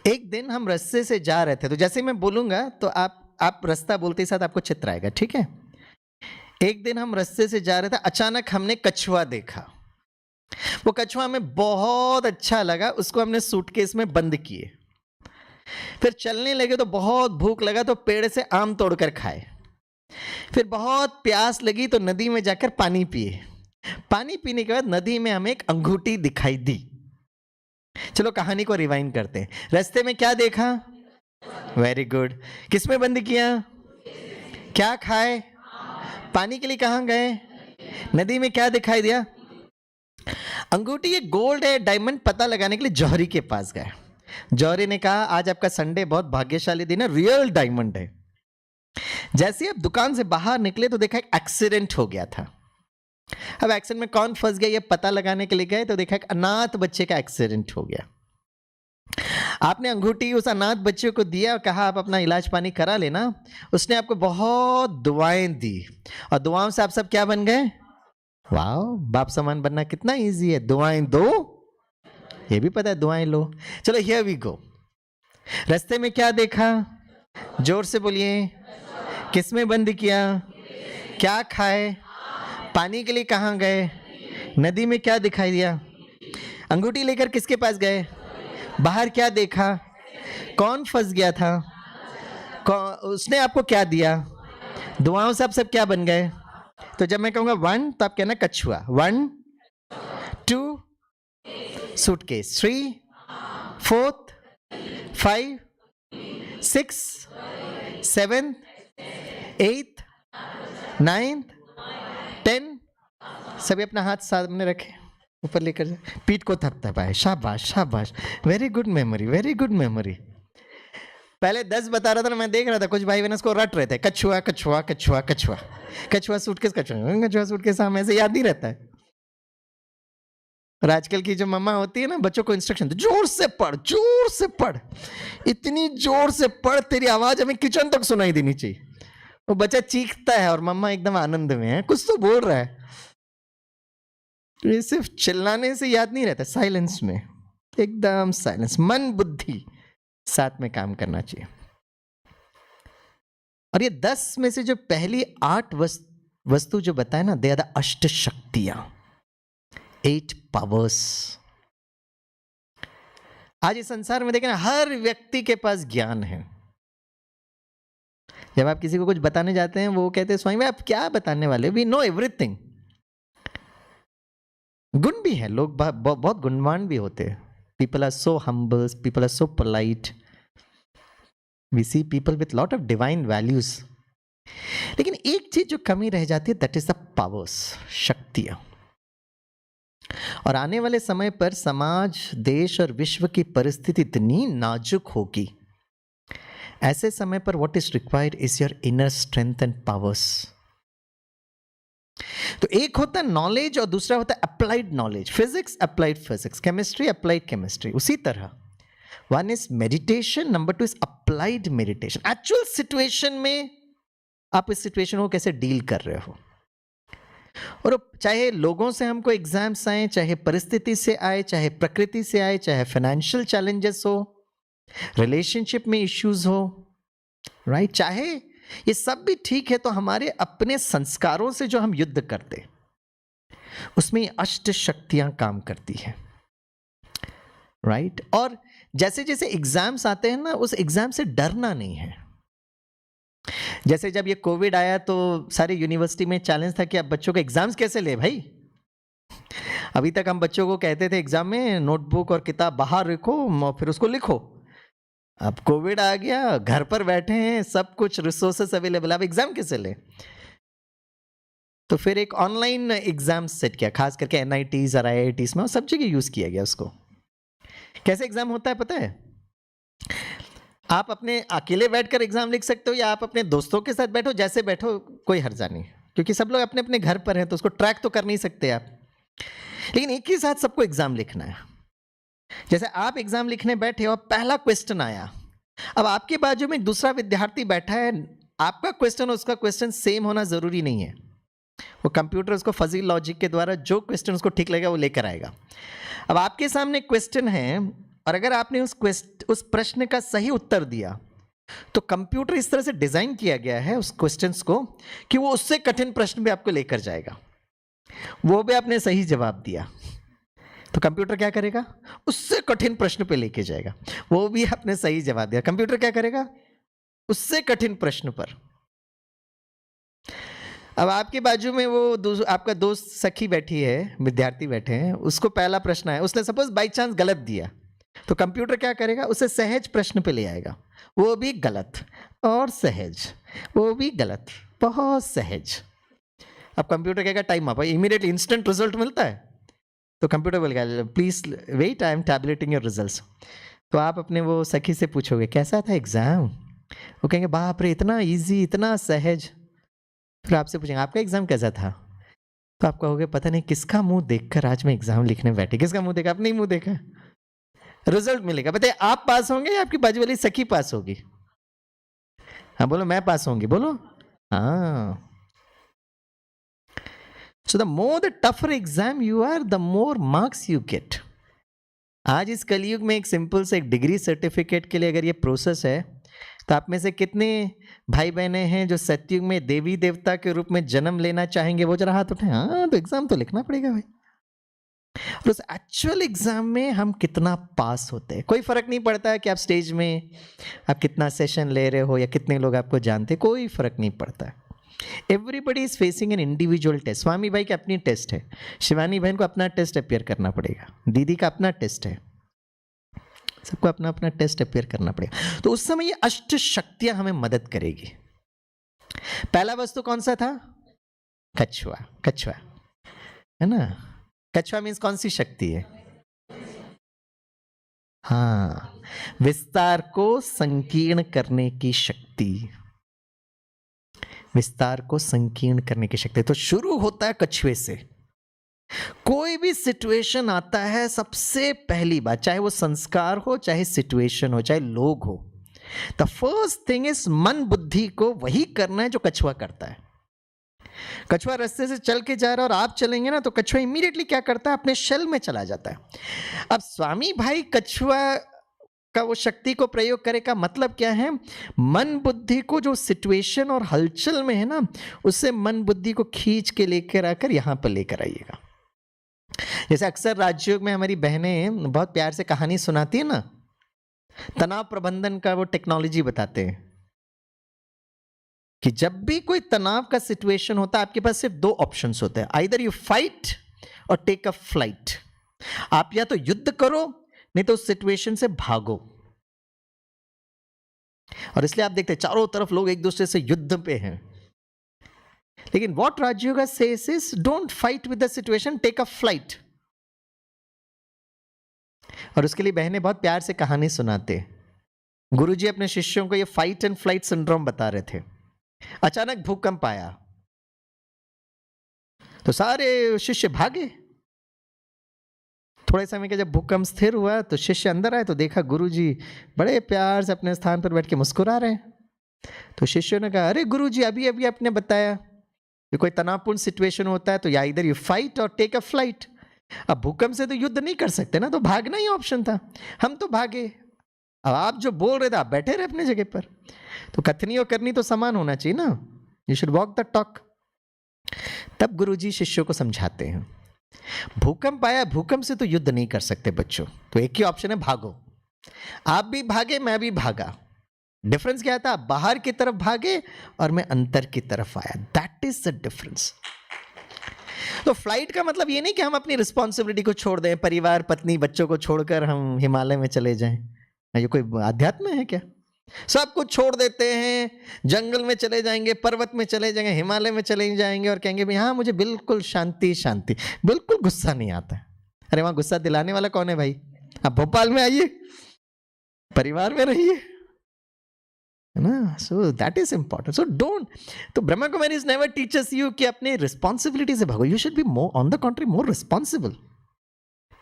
एक दिन हम रास्ते से जा रहे थे, तो जैसे मैं बोलूंगा तो आप रास्ता बोलते ही साथ आपको चित्र आएगा, ठीक है? एक दिन हम रास्ते से जा रहे थे, अचानक हमने कछुआ देखा। वो कछुआ हमें बहुत अच्छा लगा, उसको हमने सूटकेस में बंद किए। फिर चलने लगे तो बहुत भूख लगा, तो पेड़ से आम तोड़कर खाए। फिर बहुत प्यास लगी तो नदी में जाकर पानी पिए। पानी पीने के बाद नदी में हमें एक अंगूठी दिखाई दी। चलो कहानी को रिवाइंड करते हैं। रास्ते में क्या देखा? Very good. किसमें बंद किया? क्या खाए? पानी के लिए कहां गए? नदी में क्या दिखाई दिया? अंगूठी। ये गोल्ड है डायमंड पता लगाने के लिए जौहरी के पास गए। जौहरी ने कहा आज आपका संडे बहुत भाग्यशाली दिन है, रियल डायमंड है। जैसे ही आप दुकान से बाहर निकले तो देखा एक एक्सीडेंट हो गया था। अब एक्सीडेंट में कौन फंस गया ये पता लगाने के लिए गए तो देखा एक अनाथ बच्चे का एक्सीडेंट हो गया। आपने अंगूठी उस अनाथ बच्चे को दिया और कहा आप अपना इलाज पानी करा लेना। उसने आपको बहुत दुआएं दी, और दुआओं से आप सब क्या बन गए? वाह, बाप समान बनना कितना इजी है। दुआएं दो, ये भी पता है, दुआएं लो। चलो हियर वी गो। रास्ते में क्या देखा? जोर से बोलिए। किसमें बंद किया? क्या खाए? पानी के लिए कहां गए? नदी में क्या दिखाई दिया? अंगूठी लेकर किसके पास गए? बाहर क्या देखा? कौन फंस गया था? उसने आपको क्या दिया? दुआओं से आप सब क्या बन गए? तो जब मैं कहूंगा 1 तो आप कहना कछुआ। 1 2 सूटकेस, 3 4 5 6 7 8 9 10। सभी अपना हाथ सामने रखे, ऊपर लेकर जाए, पीठ को थपथपाए। शाबाश शाबाश, very good memory, very good memory. पहले 10 बता रहा था ना, मैं देख रहा था कुछ भाई बहन उसको रट रहे थे, कछुआ कछुआ कछुआ कछुआ कछुआ सूटकेस कछुआ कछुआ सूटकेस। हमें ऐसे याद नहीं रहता है। और आजकल की जो मम्मा होती है ना, बच्चों को इंस्ट्रक्शन, जोर से पढ़, जोर से पढ़, इतनी जोर से पढ़ तेरी आवाज हमें किचन तक सुनाई देनी चाहिए। वो बच्चा चीखता है और मम्मा एकदम आनंद में है, कुछ तो बोल रहा है। तो ये सिर्फ चिल्लाने से याद नहीं रहता, साइलेंस में, एकदम साइलेंस, मन बुद्धि साथ में काम करना चाहिए। और ये 10 में से जो पहली 8 वस्तु जो बताए ना, दे आर द अष्ट शक्तियां, 8 पावर्स। आज इस संसार में देखें ना, हर व्यक्ति के पास ज्ञान है। जब आप किसी को कुछ बताने जाते हैं, वो कहते हैं स्वामी आप क्या बताने वाले, वी नो एवरीथिंग। गुण भी है, लोग बहुत गुणवान भी होते हैं। People are so humble, people are so polite, we see people with lot of divine values. लेकिन एक चीज जो कमी रह जाती है, दैट इज द पावर्स, शक्तियां। और आने वाले समय पर समाज, देश और विश्व की परिस्थिति इतनी नाजुक होगी, ऐसे समय पर what is required is your inner strength and powers. तो एक होता है नॉलेज और दूसरा होता है applied knowledge. Physics applied physics, chemistry applied chemistry. उसी तरह one is meditation, number 2 is applied meditation. Actual situation में आप इस सिचुएशन को कैसे डील कर रहे हो। और चाहे लोगों से हमको एग्जाम्स आए, चाहे परिस्थिति से आए, चाहे प्रकृति से आए, चाहे फाइनेंशियल चैलेंजेस हो, रिलेशनशिप में इश्यूज हो, राइट, चाहे ये सब भी ठीक है, तो हमारे अपने संस्कारों से जो हम युद्ध करते, उसमें अष्ट शक्तियां काम करती है, राइट। और जैसे जैसे एग्जाम्स आते हैं ना, उस एग्जाम से डरना नहीं है। जैसे जब ये कोविड आया तो सारी यूनिवर्सिटी में चैलेंज था कि अब बच्चों के एग्जाम्स कैसे ले भाई। अभी तक हम बच्चों को कहते थे एग्जाम में नोटबुक और किताब बाहर रखो फिर उसको लिखो। अब कोविड आ गया, घर पर बैठे हैं, सब कुछ रिसोर्सेस अवेलेबल, अब एग्जाम कैसे ले? तो फिर एक ऑनलाइन एग्जाम सेट किया, खास करके एनआईटीज और आईआईटीज में, सब जगह यूज किया गया उसको। कैसे एग्जाम होता है पता है? आप अपने अकेले बैठकर एग्जाम लिख सकते हो या आप अपने दोस्तों के साथ बैठो, जैसे बैठो कोई हर्जा नहीं, क्योंकि सब लोग अपने अपने घर पर हैं तो उसको ट्रैक तो कर नहीं सकते आप, लेकिन एक ही साथ सबको एग्जाम लिखना है। जैसे आप एग्जाम लिखने बैठे और पहला क्वेश्चन आया, अब आपके बाजू में एक दूसरा विद्यार्थी बैठा है, आपका क्वेश्चन उसका क्वेश्चन सेम होना जरूरी नहीं है। वो कंप्यूटर उसको फजी लॉजिक के द्वारा जो क्वेश्चन उसको ठीक लगेगा वो लेकर आएगा। अब आपके सामने क्वेश्चन है और अगर आपने उस प्रश्न का सही उत्तर दिया तो कंप्यूटर इस तरह से डिजाइन किया गया है उस क्वेश्चंस को कि वो उससे कठिन प्रश्न भी आपको लेकर जाएगा। वो भी आपने सही जवाब दिया तो कंप्यूटर क्या करेगा? उससे कठिन प्रश्न पे लेके जाएगा। वो भी आपने सही जवाब दिया, कंप्यूटर क्या करेगा? उससे कठिन प्रश्न पर। अब आपके बाजू में वो आपका दोस्त सखी बैठी है, विद्यार्थी बैठे हैं, उसको पहला प्रश्न है, उसने सपोज बाई चांस गलत दिया तो कंप्यूटर क्या करेगा? उसे सहज प्रश्न पे ले आएगा, वो भी गलत और सहज, वो भी गलत, बहुत सहज। अब कंप्यूटर कहेगा time up, immediately instant result मिलता है तो कंप्यूटर बोलेगा please wait, I am tabulating your results. तो आप अपने वो सखी से पूछोगे कैसा था एग्जाम, वो कहेंगे बाप रे इतना इजी, इतना सहज। फिर आपसे पूछेंगे आपका एग्जाम कैसा था, तो आप कहोगे पता नहीं किसका मुंह देखकर आज मैं एग्जाम लिखने बैठे। किसका मुंह देखा? आपने ही मुंह देखा। रिजल्ट मिलेगा, बताइए आप पास होंगे या आपकी बाजू वाली सखी पास होगी? हाँ बोलो, मैं पास होंगी, बोलो हाँ। So the more the tougher exam you are, the more marks you get. आज इस कलयुग में एक सिंपल से एक डिग्री सर्टिफिकेट के लिए अगर ये प्रोसेस है तो आप में से कितने भाई बहनें हैं जो सतयुग में देवी देवता के रूप में जन्म लेना चाहेंगे? वो जरा हाथ उठाएं। हाँ, तो एग्जाम तो लिखना पड़ेगा भाई। और उस एक्चुअल एग्जाम में हम कितना पास होते हैं, कोई फर्क नहीं पड़ता है कि आप स्टेज में आप कितना सेशन ले रहे हो या कितने लोग आपको जानते, कोई फर्क नहीं पड़ता है। Everybody is facing an individual test. स्वामी भाई की अपनी टेस्ट है, शिवानी बहन को अपना टेस्ट अपियर करना पड़ेगा, दीदी का अपना टेस्ट है, सबको अपना अपना टेस्ट अपियर करना पड़ेगा। तो उस समय ये अष्ट शक्तियां हमें मदद करेगी। पहला वस्तु कौन सा था? कछुआ। कछुआ है ना, कछुआ मीन्स कौन सी शक्ति है? हाँ, विस्तार को संकीर्ण करने की शक्ति, विस्तार को संकीर्ण करने की शक्ति। तो शुरू होता है कछुए से। कोई भी सिचुएशन आता है, सबसे पहली बात, चाहे वो संस्कार हो, चाहे सिचुएशन हो, चाहे लोग हो, द फर्स्ट थिंग इज मन बुद्धि को वही करना है जो कछुआ करता है। कछुआ रास्ते से चल के जा रहा है और आप चलेंगे ना तो कछुआ इमीडिएटली क्या करता है? अपने शेल में चला जाता है। अब स्वामी भाई कछुआ का वो शक्ति को प्रयोग करे का मतलब क्या है? मन बुद्धि को जो सिचुएशन और हलचल में है ना, उससे मन बुद्धि को खींच के लेकर आकर यहां पर लेकर आइएगा। जैसे अक्सर राजयोग में हमारी बहनें बहुत प्यार से कहानी सुनाती है ना, तनाव प्रबंधन का वो टेक्नोलॉजी बताते हैं कि जब भी कोई तनाव का सिचुएशन होता है आपके पास सिर्फ दो ऑप्शंस होते हैं, आइदर यू फाइट और टेक अ फ्लाइट। आप या तो युद्ध करो नहीं तो उस सिचुएशन से भागो। और इसलिए आप देखते हैं चारों तरफ लोग एक दूसरे से युद्ध पे हैं, लेकिन what Rajyoga says is don't fight with the situation, take a flight. और उसके लिए बहनें बहुत प्यार से कहानी सुनाते। गुरुजी अपने शिष्यों को ये फाइट एंड फ्लाइट सिंड्रोम बता रहे थे। अचानक भूकंप आया तो सारे शिष्य भागे। थोड़े समय के जब भूकंप स्थिर हुआ तो शिष्य अंदर आए तो देखा गुरुजी बड़े प्यार से अपने स्थान पर बैठ के मुस्कुरा रहे हैं। तो शिष्यों ने कहा, अरे गुरुजी अभी अभी आपने बताया कि कोई तनावपूर्ण सिचुएशन होता है तो या इधर यू फाइट और टेक अ फ्लाइट। अब भूकंप से तो युद्ध नहीं कर सकते ना, तो भागना ही ऑप्शन था, हम तो भागे। अब आप जो बोल रहे थे आप बैठे रहे अपने जगह पर। तो कथनी और करनी तो समान होना चाहिए ना, you should walk the talk. तब गुरुजी शिष्यों को समझाते हैं, भूकंप आया, भूकंप से तो युद्ध नहीं कर सकते बच्चों, तो एक ही ऑप्शन है, भागो। आप भी भागे, मैं भी भागा। डिफरेंस क्या था? आप बाहर की तरफ भागे और मैं अंदर की तरफ आया, दैट इज द डिफरेंस। तो फ्लाइट का मतलब ये नहीं कि हम अपनी रिस्पॉन्सिबिलिटी को छोड़ दें, परिवार पत्नी बच्चों को छोड़कर हम हिमालय में चले जाएं। ये कोई अध्यात्म है क्या? सब कुछ छोड़ देते हैं, जंगल में चले जाएंगे, पर्वत में चले जाएंगे, हिमालय में चले जाएंगे और कहेंगे भाई हाँ मुझे बिल्कुल शांति शांति, बिल्कुल गुस्सा नहीं आता। अरे वहां गुस्सा दिलाने वाला कौन है भाई? आप भोपाल में आइए, परिवार में रहिए, है ना? So that is important. So don't, तो Brahma Kumaris never teachers you कि अपने रिस्पॉन्सिबिलिटी से भागो। You should be more, on the country, more responsible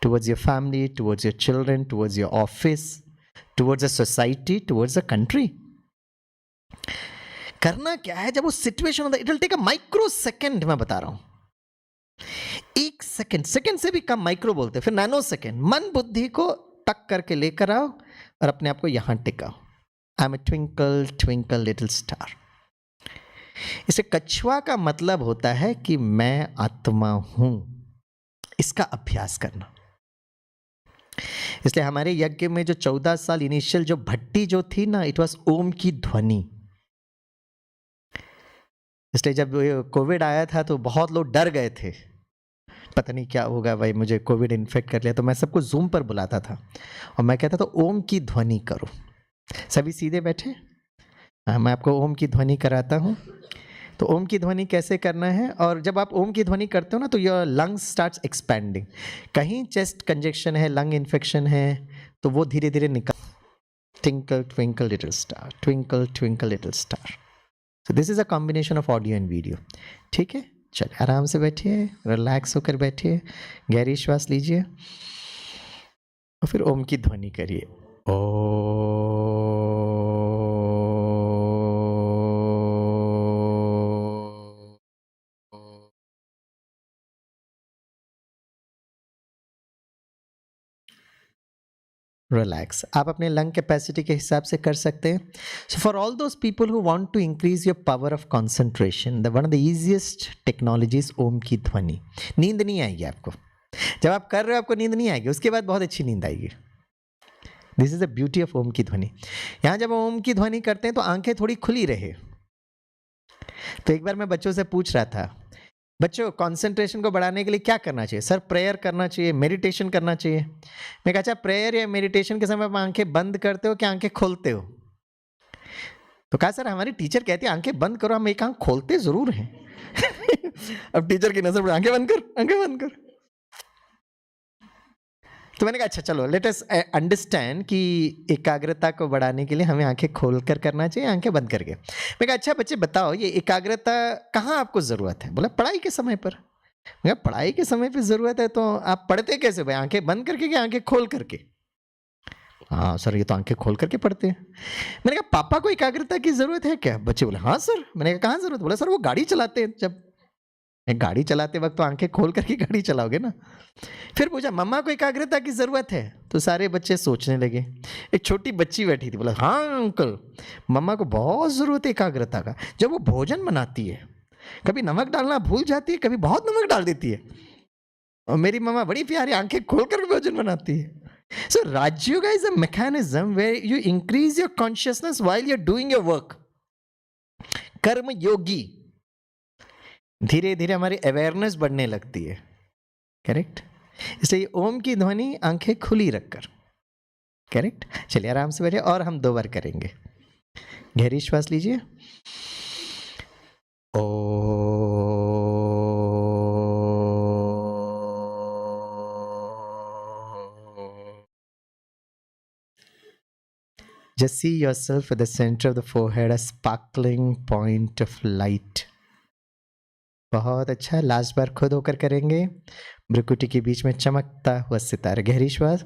towards your family, towards your children, towards your office, towards a society, towards a country. करना क्या है जब वो सिचुएशन होता है, it will take a micro second, मैं बता रहा हूं, 1 सेकेंड, सेकेंड से भी कम माइक्रो बोलते हैं, फिर नैनो सेकेंड। मन बुद्धि को टक करके लेकर आओ और अपने आप को यहां टिकाओ। I am a twinkle twinkle little star. इसे कछुआ का मतलब होता है कि मैं आत्मा हूं, इसका अभ्यास करना। इसलिए हमारे यज्ञ में जो 14 साल इनिशियल जो भट्टी जो थी ना, इट वाज ओम की ध्वनि। इसलिए जब कोविड आया था तो बहुत लोग डर गए थे, पता नहीं क्या होगा भाई, मुझे कोविड इन्फेक्ट कर लिया। तो मैं सबको जूम पर बुलाता था और मैं कहता था ओम की ध्वनि करो। सभी सीधे बैठे, मैं आपको ओम की ध्वनि कराता हूँ। तो ओम की ध्वनि कैसे करना है, और जब आप ओम की ध्वनि करते हो ना तो योर लंग्स स्टार्ट्स एक्सपैंडिंग। कहीं चेस्ट कंजेक्शन है, लंग इन्फेक्शन है, तो वो धीरे धीरे निकल। Twinkle twinkle little star, twinkle twinkle little star. So this is a combination of audio and video. ठीक है, चलिए आराम से बैठिए, रिलैक्स होकर बैठिए, गहरी श्वास लीजिए और फिर ओम की ध्वनि करिए। रिलैक्स। आप अपने लंग कैपेसिटी के हिसाब से कर सकते हैं। So for all those people who want to increase your power of concentration, the one of the easiest technologies Om की ध्वनि। नींद नहीं आएगी आपको, जब आप कर रहे हो आपको नींद नहीं आएगी, उसके बाद बहुत अच्छी नींद आएगी। This is the beauty of Om की ध्वनि। यहाँ जब ओम की ध्वनि करते हैं तो आंखें थोड़ी खुली रहे। तो एक बार मैं बच्चों से पूछ रहा था, बच्चों कंसंट्रेशन को बढ़ाने के लिए क्या करना चाहिए? सर प्रेयर करना चाहिए, मेडिटेशन करना चाहिए। मैं कहा अच्छा, प्रेयर या मेडिटेशन के समय आप आंखें बंद करते हो कि आंखें खोलते हो? तो कहा सर हमारी टीचर कहती है आंखें बंद करो, हम एक आंख खोलते जरूर हैं। अब टीचर की नजर में आंखें बंद कर, आंखें बंद कर। तो मैंने कहा अच्छा चलो लेट अस अंडरस्टैंड कि एकाग्रता को बढ़ाने के लिए हमें आंखें खोलकर करना चाहिए, आंखें बंद करके। मैं कहा अच्छा बच्चे बताओ ये एकाग्रता कहाँ आपको जरूरत है? बोला पढ़ाई के समय पर। मैं कहा पढ़ाई के समय पर जरूरत है तो आप पढ़ते कैसे भाई, आंखें बंद करके कि आंखें खोल करके? हाँ सर ये तो आंखें खोल करके पढ़ते हैं। मैंने कहा पापा को एकाग्रता की जरूरत है क्या? बच्चे बोले हाँ सर। मैंने कहा कहाँ जरूरत? बोला सर वो गाड़ी चलाते हैं, जब गाड़ी चलाते वक्त तो आंखें खोल करके गाड़ी चलाओगे ना। फिर पूछा मम्मा को एकाग्रता की जरूरत है? तो सारे बच्चे सोचने लगे। एक छोटी बच्ची बैठी थी, बोला हाँ अंकल मम्मा को बहुत जरूरत है एकाग्रता का। जब वो भोजन बनाती है कभी नमक डालना भूल जाती है, कभी बहुत नमक डाल देती है, और मेरी मम्मा बड़ी प्यारी आंखें खोल कर भोजन बनाती है। So Raj Yoga is a mechanism where you increase your consciousness while you're doing your work. कर्म योगी, धीरे धीरे हमारी अवेयरनेस बढ़ने लगती है। करेक्ट? इसलिए ओम की ध्वनि आंखें खुली रखकर। करेक्ट? चलिए आराम से बैठिए और हम 2 बार करेंगे। गहरी श्वास लीजिए। Just see yourself at the center of the forehead, a sparkling point of light. बहुत अच्छा। लास्ट बार खुद होकर करेंगे। भ्रुकुटी के बीच में चमकता हुआ सितारा। गहरी श्वास।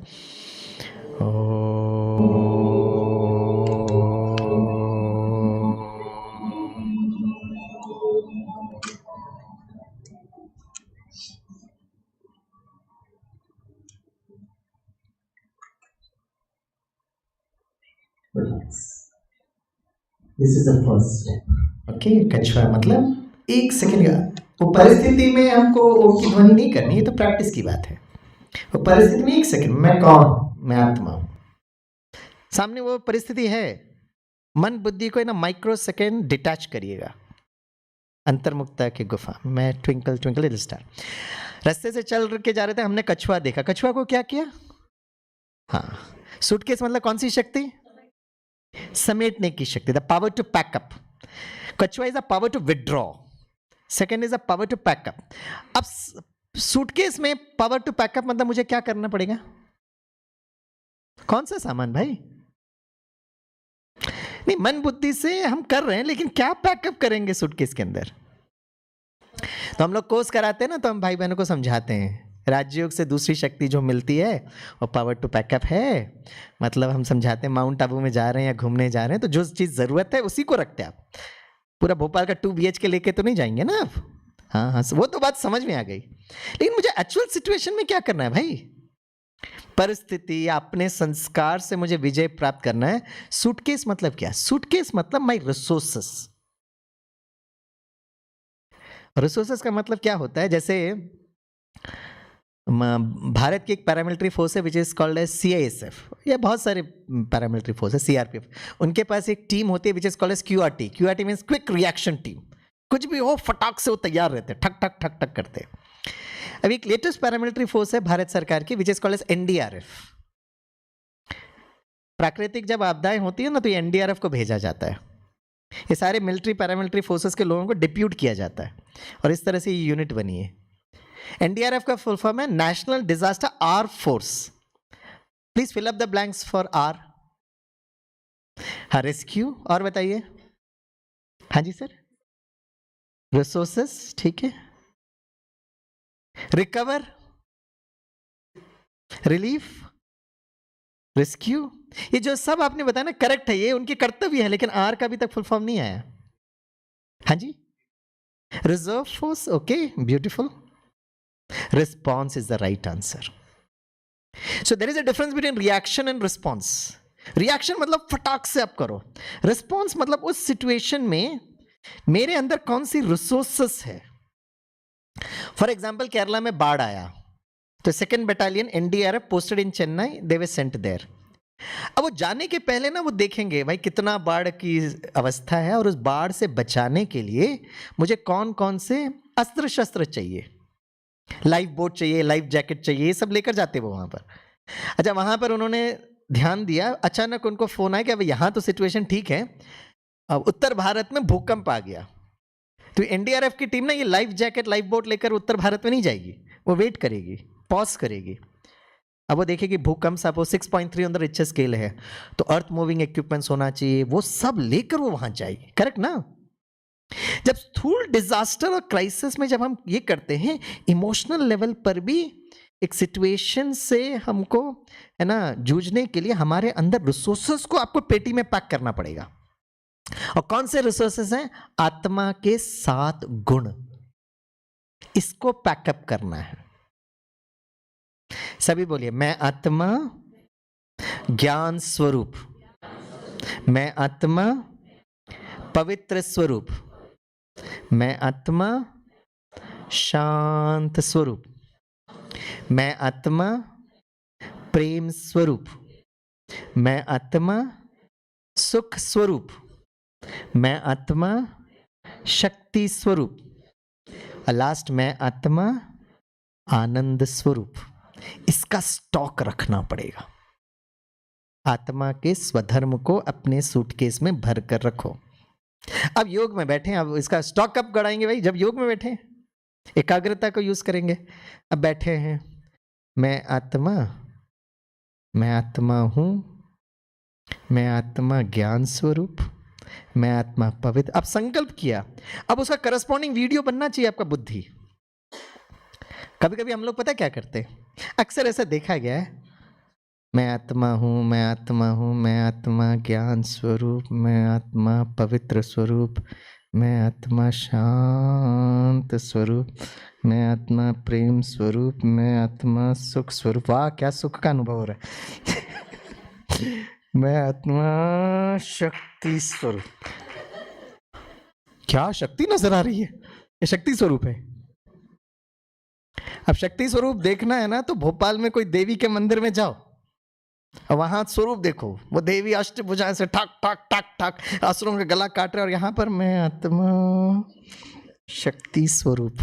This is the first step. Okay, कछुआ मतलब 1 सेकंड का। वो परिस्थिति में हमको ओम की ध्वनि नहीं करनी, ये तो प्रैक्टिस की बात है। वो परिस्थिति में 1 सेकंड, मैं कौन? मैं आत्मा हूं। सामने वो परिस्थिति है, मन बुद्धि को ना माइक्रो सेकंड डिटैच करिएगा, अंतर्मुक्ता की गुफा में, ट्विंकल ट्विंकल लिटिल स्टार। रास्ते से चल के जा रहे थे, हमने कछुआ देखा। कछुआ को क्या किया? हाँ, सूटकेस मतलब कौन सी शक्ति? समेटने की शक्ति, the power to pack up. कछुआ is a power to withdraw, second is a power to pack up. अब सूटकेस में पावर टू पैक अप मतलब मुझे क्या करना पड़ेगा? कौन सा सामान भाई? नहीं, मन बुद्धि से हम कर रहे हैं, लेकिन क्या पैकअप करेंगे सूटकेस के अंदर? तो हम लोग कोर्स कराते हैं ना, तो हम भाई बहनों को समझाते हैं राजयोग से दूसरी शक्ति जो मिलती है वो पावर टू पैकअप है। मतलब हम समझाते हैं माउंट आबू में जा रहे हैं या घूमने जा रहे हैं, तो जो चीज़ ज़रूरत है उसी को रखते हैं आप। पूरा भोपाल का 2 BHK लेके तो नहीं जाएंगे ना आप। हाँ हाँ, वो तो बात समझ में आ गई, लेकिन मुझे एक्चुअल सिचुएशन में क्या करना है भाई? परिस्थिति या अपने संस्कार से मुझे विजय प्राप्त करना है। सूटकेस मतलब क्या? सूटकेस मतलब माई रिसोर्सेस। रिसोर्सेस का मतलब क्या होता है? जैसे भारत की एक पैरामिलिट्री फोर्स है which is called as CISF, या बहुत सारे पैरामिलिट्री फोर्स है, CRPF। उनके पास एक टीम होती है which is called as QRT। QRT means quick reaction team. कुछ भी हो फटाक से वो तैयार रहते, ठक ठक ठक ठक करते। अभी एक लेटेस्ट पैरामिलिट्री फोर्स है भारत सरकार की which is called as NDRF। प्राकृतिक जब आपदाएं होती है ना, तो ये NDRF को भेजा जाता है। ये सारे मिलिट्री पैरामिलिट्री फोर्सेस के लोगों को डिप्यूट किया जाता है, और इस तरह से ये यूनिट बनी है। NDRF का फुल फॉर्म है national disaster R force. Please fill up the blanks for R. हाँ, रेस्क्यू, और बताइए। हाँ जी सर, रिसोर्सेस, ठीक है। रिकवर, रिलीफ, रेस्क्यू, ये जो सब आपने बताया ना करेक्ट है, ये उनके कर्तव्य है, लेकिन आर का अभी तक फुल फॉर्म नहीं आया। हाँ जी, reserve force, okay, beautiful. Response is the right answer. So there is a difference between reaction and response. Reaction मतलब फटाक से आप करो। Response मतलब उस सिचुएशन में मेरे अंदर कौन सी रिसोर्सेस है। फॉर एग्जाम्पल, केरला में बाढ़ आया, तो 2nd Battalion NDRF posted in Chennai, they were sent there. अब वो जाने के पहले ना वो देखेंगे भाई कितना बाढ़ की अवस्था है, और उस बाढ़ से बचाने के लिए मुझे कौन कौन से अस्त्र शस्त्र चाहिए, लाइफ बोट चाहिए, लाइफ जैकेट चाहिए, ये सब लेकर जाते वो वहाँ पर। अच्छा, वहाँ पर उन्होंने ध्यान दिया, अचानक उनको फोन आया कि अब यहाँ तो सिचुएशन ठीक है, अब उत्तर भारत में भूकंप आ गया, तो NDRF की टीम ना ये लाइफ जैकेट, लाइफ बोट लेकर उत्तर भारत में नहीं जाएगी, वो वेट करेगी, पॉज करेगी। अब वो देखेगी भूकंप suppose 6.3 on the Richter scale है, तो अर्थ मूविंग इक्विपमेंट्स होना चाहिए, वो सब लेकर वो वहाँ जाएगी। करेक्ट ना? जब स्थूल डिजास्टर और क्राइसिस में जब हम ये करते हैं, इमोशनल लेवल पर भी एक सिचुएशन से हमको, है ना, जूझने के लिए हमारे अंदर रिसोर्सेस को आपको पेटी में पैक करना पड़ेगा। और कौन से रिसोर्सेस हैं? आत्मा के 7 गुण, इसको पैकअप करना है। सभी बोलिए, मैं आत्मा ज्ञान स्वरूप, मैं आत्मा पवित्र स्वरूप, मैं आत्मा शांत स्वरूप, मैं आत्मा प्रेम स्वरूप, मैं आत्मा सुख स्वरूप, मैं आत्मा शक्ति स्वरूप, और लास्ट मैं आत्मा आनंद स्वरूप। इसका स्टॉक रखना पड़ेगा। आत्मा के स्वधर्म को अपने सूटकेस में भर कर रखो। अब योग में बैठे, अब इसका स्टॉक कब गड़ाएंगे भाई? जब योग में बैठे, एकाग्रता को यूज करेंगे। अब बैठे हैं, मैं आत्मा हूं, मैं आत्मा ज्ञान स्वरूप, मैं आत्मा पवित्र। अब संकल्प किया, अब उसका करस्पॉन्डिंग वीडियो बनना चाहिए आपका बुद्धि। कभी कभी हम लोग पता क्या करते, अक्सर ऐसा देखा गया है, मैं आत्मा हूँ, मैं आत्मा हूँ, मैं आत्मा ज्ञान स्वरूप, मैं आत्मा पवित्र स्वरूप, मैं आत्मा शांत स्वरूप, मैं आत्मा प्रेम स्वरूप, मैं आत्मा सुख स्वरूप। वाह, क्या सुख का अनुभव हो रहा है। मैं आत्मा शक्ति स्वरूप। क्या शक्ति नजर आ रही है? ये शक्ति स्वरूप है। अब शक्ति स्वरूप देखना है ना, तो भोपाल में कोई देवी के मंदिर में जाओ, वहां स्वरूप देखो, वो देवी अष्टभुजा से ठक ठक ठक ठक असुरों का गला काट रहे, और यहां पर मैं आत्मा शक्ति स्वरूप।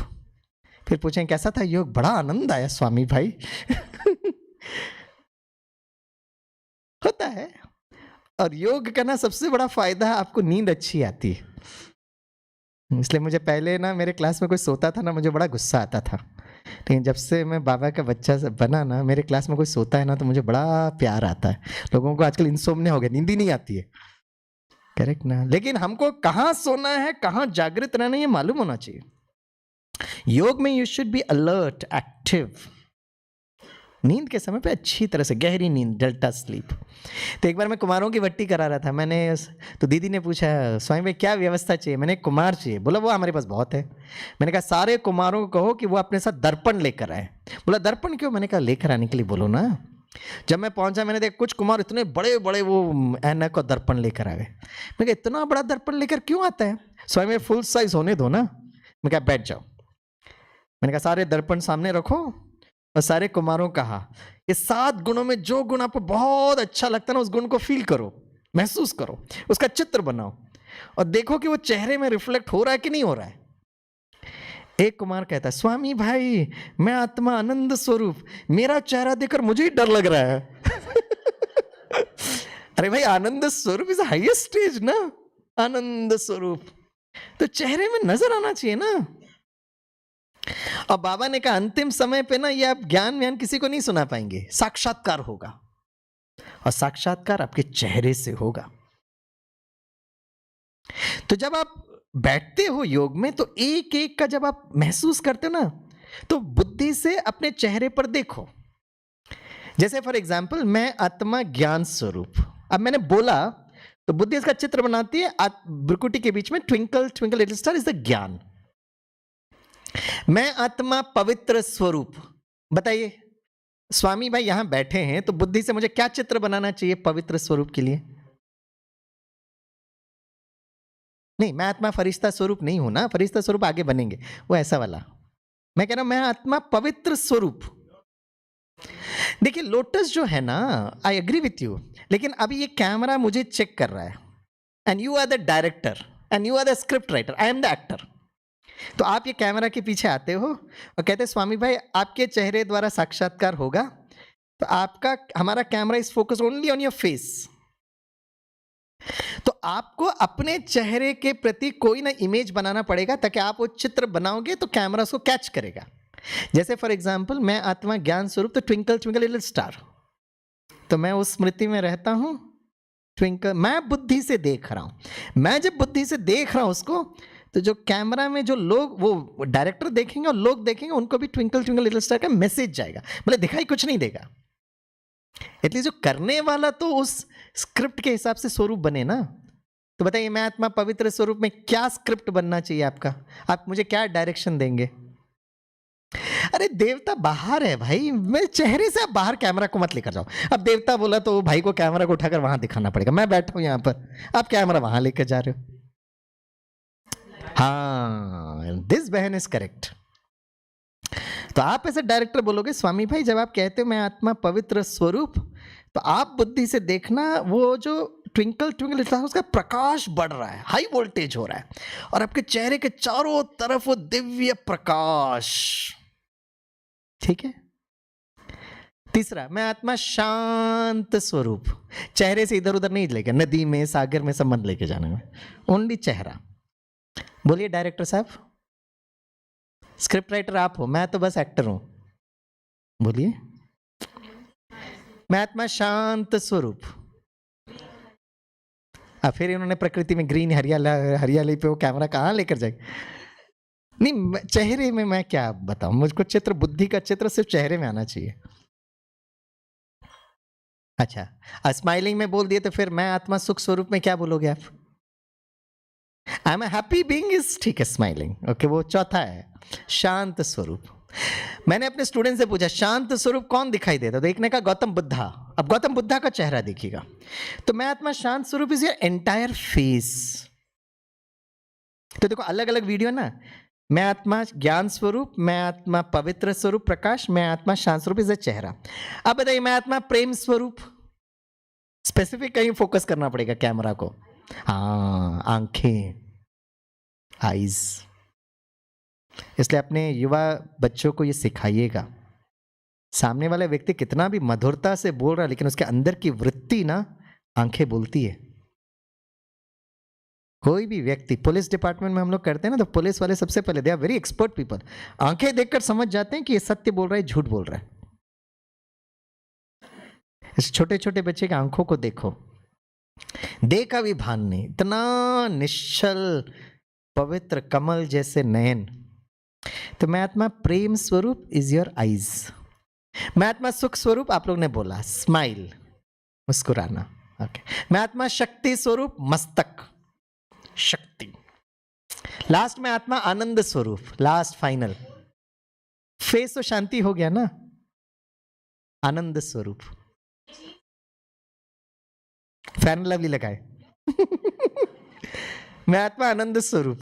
फिर पूछें कैसा था योग? बड़ा आनंद आया स्वामी भाई। होता है। और योग करना सबसे बड़ा फायदा है, आपको नींद अच्छी आती है। इसलिए मुझे पहले ना मेरे क्लास में कोई सोता था ना, मुझे बड़ा गुस्सा आता था। लेकिन जब से मैं बाबा का बच्चा बना ना, मेरे क्लास में कोई सोता है ना तो मुझे बड़ा प्यार आता है। लोगों को आजकल इंसोम्निया हो गया, नींद ही नहीं आती है। करेक्ट ना? लेकिन हमको कहाँ सोना है, कहाँ जागृत रहना है, ये मालूम होना चाहिए। योग में you should be alert, active. नींद के समय पे अच्छी तरह से गहरी नींद, डेल्टा स्लीप। तो एक बार मैं कुमारों की वट्टी करा रहा था, मैंने तो दीदी ने पूछा स्वामी भाई क्या व्यवस्था चाहिए? मैंने कुमार चाहिए। बोला वो हमारे पास बहुत है। मैंने कहा सारे कुमारों को कहो कि वो अपने साथ दर्पण लेकर आए। बोला दर्पण क्यों? मैंने कहा लेकर आने के लिए बोलो ना। जब मैं पहुंचा मैंने देखा कुछ कुमार इतने बड़े बड़े वो ऐनक और दर्पण लेकर आ गए। मैं कहा इतना बड़ा दर्पण लेकर क्यों आता है? स्वामी भाई फुल साइज होने दो ना। मैं कहा बैठ जाओ। मैंने कहा सारे दर्पण सामने रखो और सारे कुमारों कहा ये 7 गुणों में जो गुण आपको बहुत अच्छा लगता है ना, उस गुण को फील करो, महसूस करो, उसका चित्र बनाओ और देखो कि वो चेहरे में रिफ्लेक्ट हो रहा है कि नहीं हो रहा है। एक कुमार कहता है स्वामी भाई मैं आत्मा आनंद स्वरूप, मेरा चेहरा देखकर मुझे ही डर लग रहा है। अरे भाई आनंद स्वरूप इज हाईएस्ट स्टेज ना, आनंद स्वरूप तो चेहरे में नजर आना चाहिए ना। और बाबा ने कहा अंतिम समय पे ना ये आप ज्ञान व्यान किसी को नहीं सुना पाएंगे, साक्षात्कार होगा और साक्षात्कार आपके चेहरे से होगा। तो जब आप बैठते हो योग में तो एक एक का जब आप महसूस करते हो ना, तो बुद्धि से अपने चेहरे पर देखो। जैसे फॉर एग्जाम्पल मैं आत्मा ज्ञान स्वरूप, अब मैंने बोला तो बुद्धि इसका चित्र बनाती है, भ्रुकुटी के बीच में twinkle twinkle little star is the ज्ञान। मैं आत्मा पवित्र स्वरूप, बताइए स्वामी भाई यहां बैठे हैं तो बुद्धि से मुझे क्या चित्र बनाना चाहिए पवित्र स्वरूप के लिए? नहीं, मैं आत्मा फरिश्ता स्वरूप नहीं हूं ना, फरिश्ता स्वरूप आगे बनेंगे, वो ऐसा वाला। मैं कह रहा हूं मैं आत्मा पवित्र स्वरूप। देखिए लोटस जो है ना, आई एग्री विथ यू, लेकिन अभी ये कैमरा मुझे चेक कर रहा है and you are the director and you are the script writer, I am the actor. तो आप ये कैमरा के पीछे आते हो और कहते हैं स्वामी भाई आपके चेहरे द्वारा साक्षात्कार होगा, तो आपका हमारा camera is focus only on your face. तो आपको अपने चेहरे के प्रति कोई ना इमेज बनाना पड़ेगा ताकि आप वो चित्र बनाओगे तो कैमरा उसको कैच करेगा। जैसे फॉर एग्जाम्पल मैं आत्मा ज्ञान स्वरूप तो ट्विंकल ट्विंकल लिटिल स्टार, तो मैं उस स्मृति में रहता हूं। ट्विंकल मैं बुद्धि से देख रहा हूं, मैं जब बुद्धि से देख रहा हूं उसको, तो जो कैमरा में जो लोग वो डायरेक्टर देखेंगे और लोग देखेंगे उनको भी ट्विंकल ट्विंकल लिटिल स्टार का मैसेज जाएगा, मतलब दिखाई कुछ नहीं देगा। एटलीस्ट जो करने वाला तो उस स्क्रिप्ट के हिसाब से स्वरूप बने ना। तो बताइए मैं आत्मा पवित्र स्वरूप में क्या स्क्रिप्ट बनना चाहिए आपका? आप मुझे क्या डायरेक्शन देंगे? अरे देवता बाहर है भाई, मेरे चेहरे से आप बाहर कैमरा को मत लेकर जाओ। अब देवता बोला तो भाई को कैमरा को उठाकर वहां दिखाना पड़ेगा, मैं बैठा हूं यहां पर, आप कैमरा वहां लेकर जा रहे हो। हाँ दिस बहन इज करेक्ट। तो आप ऐसे डायरेक्टर बोलोगे स्वामी भाई जब आप कहते हो मैं आत्मा पवित्र स्वरूप, तो आप बुद्धि से देखना वो जो ट्विंकल ट्विंकल लिटिल उसका प्रकाश बढ़ रहा है, हाई वोल्टेज हो रहा है और आपके चेहरे के चारों तरफ वो दिव्य प्रकाश। ठीक है। तीसरा मैं आत्मा शांत स्वरूप, चेहरे से इधर उधर नहीं लेके, नदी में सागर में सब मत लेके जाना में, ओनली चेहरा। बोलिए डायरेक्टर साहब, स्क्रिप्ट राइटर आप हो, मैं तो बस एक्टर हूं। बोलिए मैं आत्मा शांत स्वरूप। फिर इन्होंने प्रकृति में ग्रीन हरियाली पे वो कैमरा कहां लेकर जाए? नहीं चेहरे में मैं क्या बताऊं, मुझको चित्र, बुद्धि का चित्र सिर्फ चेहरे में आना चाहिए। अच्छा स्माइलिंग में बोल दिए तो फिर मैं आत्मा सुख स्वरूप में क्या बोलोगे आप? I am happy being is ठीक है, स्माइलिंग ओके, वो चौथा है शांत स्वरूप। मैंने अपने स्टूडेंट से पूछा शांत स्वरूप कौन दिखाई देता, तो एक ने कहा गौतम बुद्धा। अब गौतम बुद्धा का चेहरा देखिएगा, तो मैं आत्मा शांत स्वरूप इज योर एंटायर फेस। तो देखो अलग अलग वीडियो ना, मैं आत्मा ज्ञान स्वरूप, मैं आत्मा पवित्र स्वरूप प्रकाश, मैं आत्मा शांत स्वरूप इज चेहरा। अब बताइए मैं आत्मा प्रेम स्वरूप, स्पेसिफिक कहीं फोकस करना पड़ेगा कैमरा को। हाँ आंखें, आईज, इसलिए अपने युवा बच्चों को ये सिखाइएगा। सामने वाला व्यक्ति कितना भी मधुरता से बोल रहा है, लेकिन उसके अंदर की वृत्ति ना, आंखें बोलती है। कोई भी व्यक्ति, पुलिस डिपार्टमेंट में हम लोग करते हैं ना, तो पुलिस वाले सबसे पहले, they are very expert people, आंखें देखकर समझ जाते हैं कि ये सत्य बोल रहा है, झूठ बोल रहा है। इस छोटे छोटे बच्चे की आंखों को देखो, देह का भी भान नहीं, इतना निश्चल पवित्र कमल जैसे नयन। तो मैं आत्मा प्रेम स्वरूप इज योर आईज। मैं आत्मा सुख स्वरूप, आप लोग ने बोला, स्माइल, मुस्कुराना। ओके। मैं आत्मा शक्ति स्वरूप, मस्तक, शक्ति। लास्ट में आत्मा आनंद स्वरूप, लास्ट फाइनल फेस तो शांति हो गया ना, आनंद स्वरूप। फैन लवली लगाए। मैं आत्मा आनंद स्वरूप।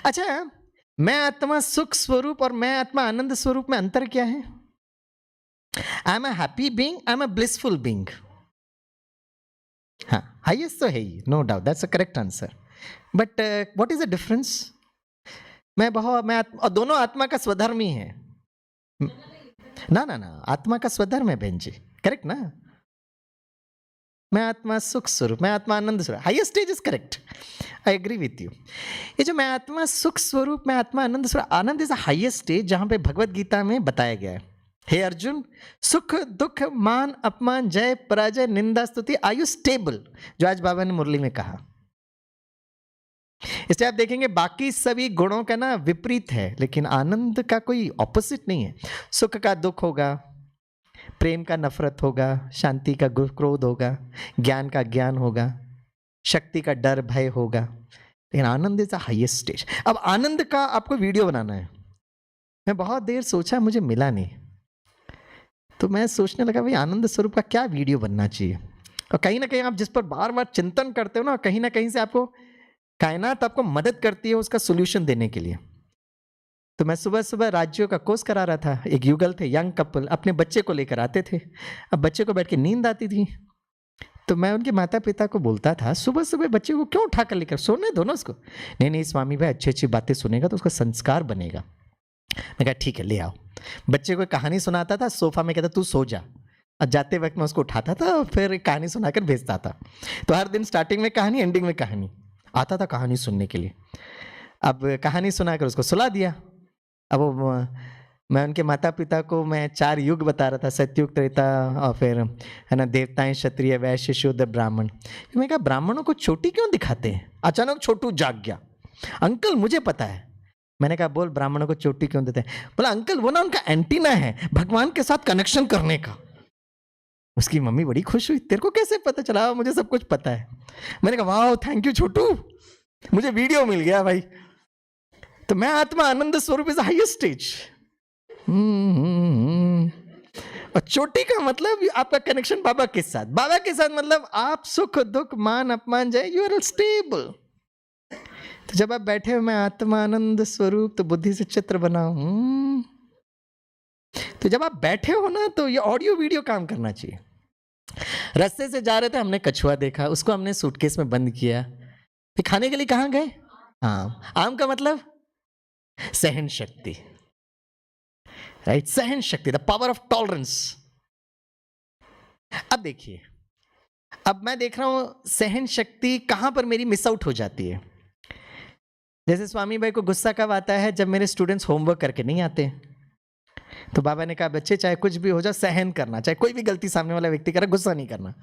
अच्छा, मैं आत्मा सुख स्वरूप और मैं आत्मा आनंद स्वरूप में अंतर क्या है? I am a happy being, I am a blissful being. हाँ, हाईएस्ट तो है ही, no doubt, that's a correct answer. But what is the difference? और दोनों आत्मा का स्वधर्मी है ना? ना ना, आत्मा का स्वधर्म है बहन जी, करेक्ट ना? मैं आत्मा सुख स्वरूप, मैं आत्मा आनंद स्वरूप, highest stage is correct, I agree with you. ये जो मैं आत्मा सुख स्वरूप, मैं आत्मा आनंद स्वरूप, आनंद इज द हाईएस्ट स्टेज, जहां पे भगवत गीता में बताया गया है, हे अर्जुन, सुख दुख मान अपमान जय पराजय निंदा स्तुति, आर यू स्टेबल? जो आज बाबा ने मुरली में कहा। इसलिए आप देखेंगे बाकी सभी गुणों का ना विपरीत है, लेकिन आनंद का कोई ऑपोजिट नहीं है। सुख का दुख होगा, प्रेम का नफरत होगा, शांति का क्रोध होगा, ज्ञान का ज्ञान होगा, शक्ति का डर भय होगा, लेकिन आनंद इज द हाईएस्ट स्टेज। अब आनंद का आपको वीडियो बनाना है। मैं बहुत देर सोचा, मुझे मिला नहीं, तो मैं सोचने लगा भाई आनंद स्वरूप का क्या वीडियो बनना चाहिए। और कहीं ना कहीं आप जिस पर बार बार चिंतन करते हो ना, कहीं ना कहीं से आपको कायनात आपको मदद करती है उसका सोल्यूशन देने के लिए। तो मैं सुबह सुबह राज्यों का कोर्स करा रहा था, एक युगल थे, यंग कपल, अपने बच्चे को लेकर आते थे। अब बच्चे को बैठ के नींद आती थी, तो मैं उनके माता पिता को बोलता था, सुबह सुबह बच्चे को क्यों उठा कर लेकर, सोने दो ना उसको। नहीं नहीं स्वामी भाई, अच्छी अच्छी बातें सुनेगा तो उसका संस्कार बनेगा। मैं कहा ठीक है, ले आओ। बच्चे को कहानी सुनाता था, सोफा में कहता तू सो जा, और जाते वक्त मैं उसको उठाता था और फिर एक कहानी सुनाकर भेजता था। तो हर दिन स्टार्टिंग में कहानी, एंडिंग में कहानी, आता था कहानी सुनने के लिए। अब कहानी सुनाकर उसको सुला दिया। अब मैं उनके माता पिता को मैं 4 युग बता रहा था, सतयुग, त्रेता, और फिर है ना देवताएं, क्षत्रिय, वैश्य, शूद्र, ब्राह्मण। मैं कहा ब्राह्मणों को छोटी क्यों दिखाते हैं? अचानक छोटू जाग गया, अंकल मुझे पता है। मैंने कहा बोल ब्राह्मणों को चोटी क्यों देते हैं? बोला अंकल वो ना उनका एंटीना है भगवान के साथ कनेक्शन करने का। उसकी मम्मी बड़ी खुश हुई, तेरे को कैसे पता चला? मुझे सब कुछ पता है। मैंने कहा वाह थैंक यू छोटू, मुझे वीडियो मिल गया भाई। तो मैं आत्मा आनंद स्वरूप इज हाईएस्ट स्टेज। और चोटी का मतलब आपका कनेक्शन बाबा के साथ। बाबा के साथ मतलब आप सुख दुख मान अपमान जय, यू आर स्टेबल। तो जब आप बैठे हो मैं आत्मा आनंद स्वरूप, तो बुद्धि से चित्र बनाओ। तो जब आप बैठे हो ना, तो ये ऑडियो वीडियो काम करना चाहिए। रास्ते से जा रहे थे, हमने कछुआ देखा, उसको हमने सूटकेस में बंद किया। फिर खाने के लिए कहाँ गए? आम। आम का मतलब सहन शक्ति, राइट? सहन शक्ति, द पावर ऑफ टॉलरेंस। अब देखिए, अब मैं देख रहा हूं सहन शक्ति कहां पर मेरी मिस आउट हो जाती है। जैसे स्वामी भाई को गुस्सा कब आता है? जब मेरे स्टूडेंट्स होमवर्क करके नहीं आते। तो बाबा ने कहा बच्चे चाहे कुछ भी हो जाए सहन करना, चाहे कोई भी गलती सामने वाला व्यक्ति करे, गुस्सा नहीं करना।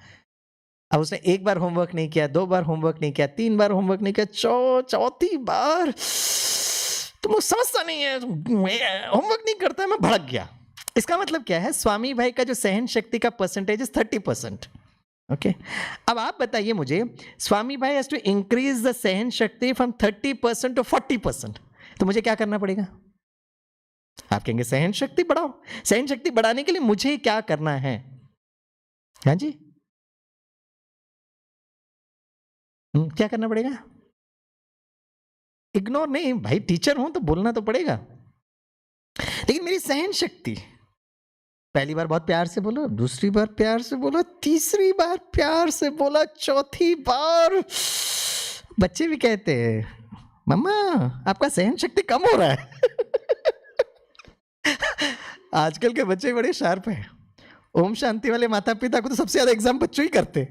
अब उसने 1 बार होमवर्क नहीं किया, 2 बार होमवर्क नहीं किया, 3 बार होमवर्क नहीं किया, चौथी बार तुम समझता नहीं है, होमवर्क नहीं करता है, मैं भड़क गया। इसका मतलब क्या है? स्वामी भाई का जो सहन शक्ति का परसेंटेज है 30%। ओके, अब आप बताइए मुझे, स्वामी भाई हैज टू इंक्रीज द सहन शक्ति फ्रॉम 30% टू 40%, तो मुझे क्या करना पड़ेगा? आप कहेंगे सहन शक्ति बढ़ाओ। सहन शक्ति बढ़ाने के लिए मुझे क्या करना है? हाँ जी, क्या करना पड़ेगा? इग्नोर नहीं भाई, टीचर हूं तो बोलना तो पड़ेगा। लेकिन मेरी सहन शक्ति, पहली बार बहुत प्यार से बोलो, दूसरी बार प्यार से बोलो, तीसरी बार प्यार से बोला, चौथी बार बच्चे भी कहते हैं मम्मा आपका सहन शक्ति कम हो रहा है। आजकल के बच्चे बड़े शार्प हैं। ओम शांति वाले माता पिता को तो सबसे ज्यादा एग्जाम बच्चों ही करते।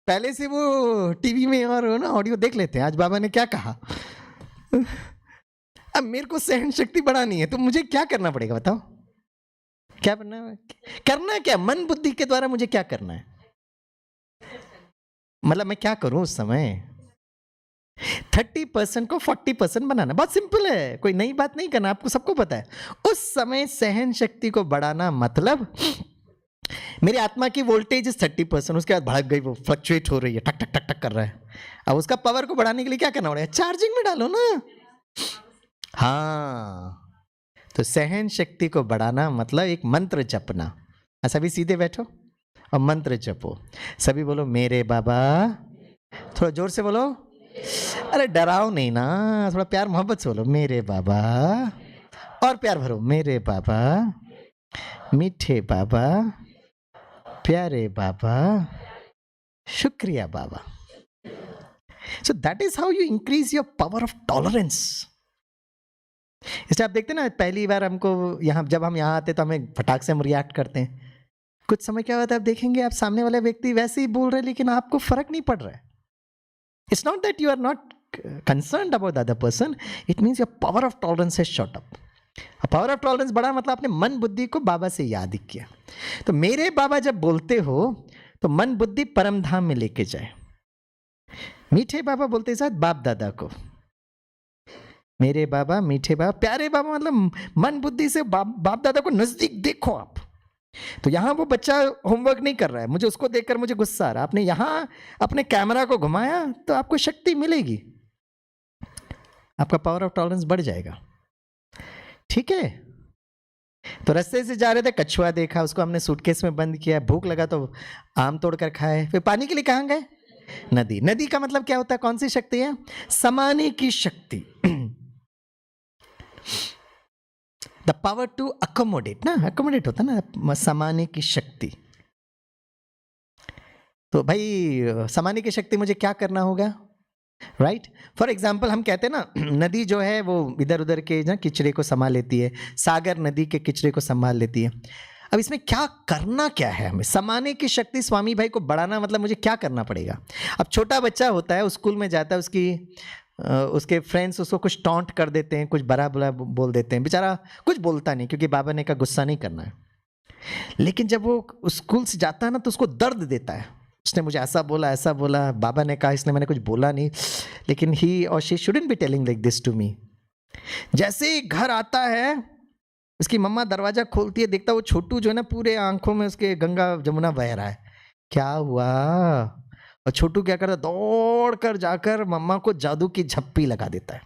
पहले से वो टीवी में और ना ऑडियो देख लेते हैं, आज बाबा ने क्या कहा। अब मेरे को सहन शक्ति बढ़ानी है तो मुझे क्या करना पड़ेगा बताओ? क्या करना है क्या? मन बुद्धि के द्वारा मुझे क्या करना है? मतलब मैं क्या करूं उस समय? 30% को 40% बनाना, बहुत सिंपल है, कोई नई बात नहीं करना, आपको सबको पता है। उस समय सहन शक्ति को बढ़ाना मतलब मेरी आत्मा की वोल्टेज 30%, उसके बाद भाग गई, वो फ्लक्चुएट हो रही है, टक टक टक टक कर रहा है। अब उसका पावर को बढ़ाने के लिए क्या करना पड़ेगा? चार्जिंग में डालो ना। हाँ, तो सहन शक्ति को बढ़ाना मतलब एक मंत्र जपना। सभी सीधे बैठो और मंत्र जपो। सभी बोलो मेरे बाबा। थोड़ा जोर से बोलो। अरे डराओ नहीं ना, थोड़ा प्यार मोहब्बत से बोलो मेरे बाबा। और प्यार भरो, मेरे बाबा, मीठे बाबा, प्यारे बाबा, शुक्रिया बाबा। So that is how you increase your power of tolerance. इसलिए आप देखते ना, पहली बार हमको यहाँ, जब हम यहाँ आते तो हमें फटाक से हम रिएक्ट करते हैं। कुछ समय क्या होता है, आप देखेंगे आप सामने वाले व्यक्ति वैसे ही बोल रहे हैं लेकिन आपको फर्क नहीं पड़ रहा है। It's not that you are not concerned about the other person, it means your power of tolerance has shot up. Power of tolerance बढ़ा मतलब आपने मन बुद्धि को बाबा से याद किया। तो मेरे बाबा जब बोलते हो तो मन बुद्धि परम धाम में लेके जाए। मीठे बाबा बोलते साथ बाप दादा को, मेरे बाबा, मीठे बाबा, प्यारे बाबा, मतलब मन बुद्धि से बाप दादा को नजदीक देखो आप। तो यहाँ वो बच्चा होमवर्क नहीं कर रहा है, मुझे उसको देखकर मुझे गुस्सा आ रहा है, आपने यहाँ अपने कैमरा को घुमाया तो आपको शक्ति मिलेगी, आपका पावर ऑफ टॉलरेंस बढ़ जाएगा। ठीक है? तो रास्ते से जा रहे थे, कछुआ देखा, उसको हमने सूटकेस में बंद किया, भूख लगा तो आम तोड़कर खाए, फिर पानी के लिए कहाँ गए? नदी। नदी का मतलब क्या होता है? कौन सी शक्ति है? समाने की शक्ति। द पावर टू अकोमोडेट ना, अकोमोडेट होता ना, समाने की शक्ति। तो भाई समाने की शक्ति मुझे क्या करना होगा? राइट, फॉर एग्जाम्पल हम कहते हैं ना, नदी जो है वो इधर उधर के ना किचड़े को संभाल लेती है, सागर नदी के किचड़े को संभाल लेती है। अब इसमें क्या करना क्या है हमें? समाने की शक्ति स्वामी भाई को बढ़ाना मतलब मुझे क्या करना पड़ेगा? अब छोटा बच्चा होता है, स्कूल में जाता है, उसके फ्रेंड्स उसको कुछ टॉन्ट कर देते हैं, कुछ बड़ा बुरा बोल देते हैं, बेचारा कुछ बोलता नहीं क्योंकि बाबा ने कहा गुस्सा नहीं करना है। लेकिन जब वो स्कूल से जाता है ना तो उसको दर्द देता है, उसने मुझे ऐसा बोला, बाबा ने कहा इसलिए मैंने कुछ बोला नहीं, लेकिन ही और she shouldn't be telling like this to me. जैसे ही घर आता है, उसकी मम्मा दरवाजा खोलती है, देखता वो छोटू जो है ना, पूरे आंखों में उसके गंगा जमुना बह रहा है। क्या हुआ? और छोटू क्या करता है, दौड़ कर जाकर मम्मा को जादू की झप्पी लगा देता है।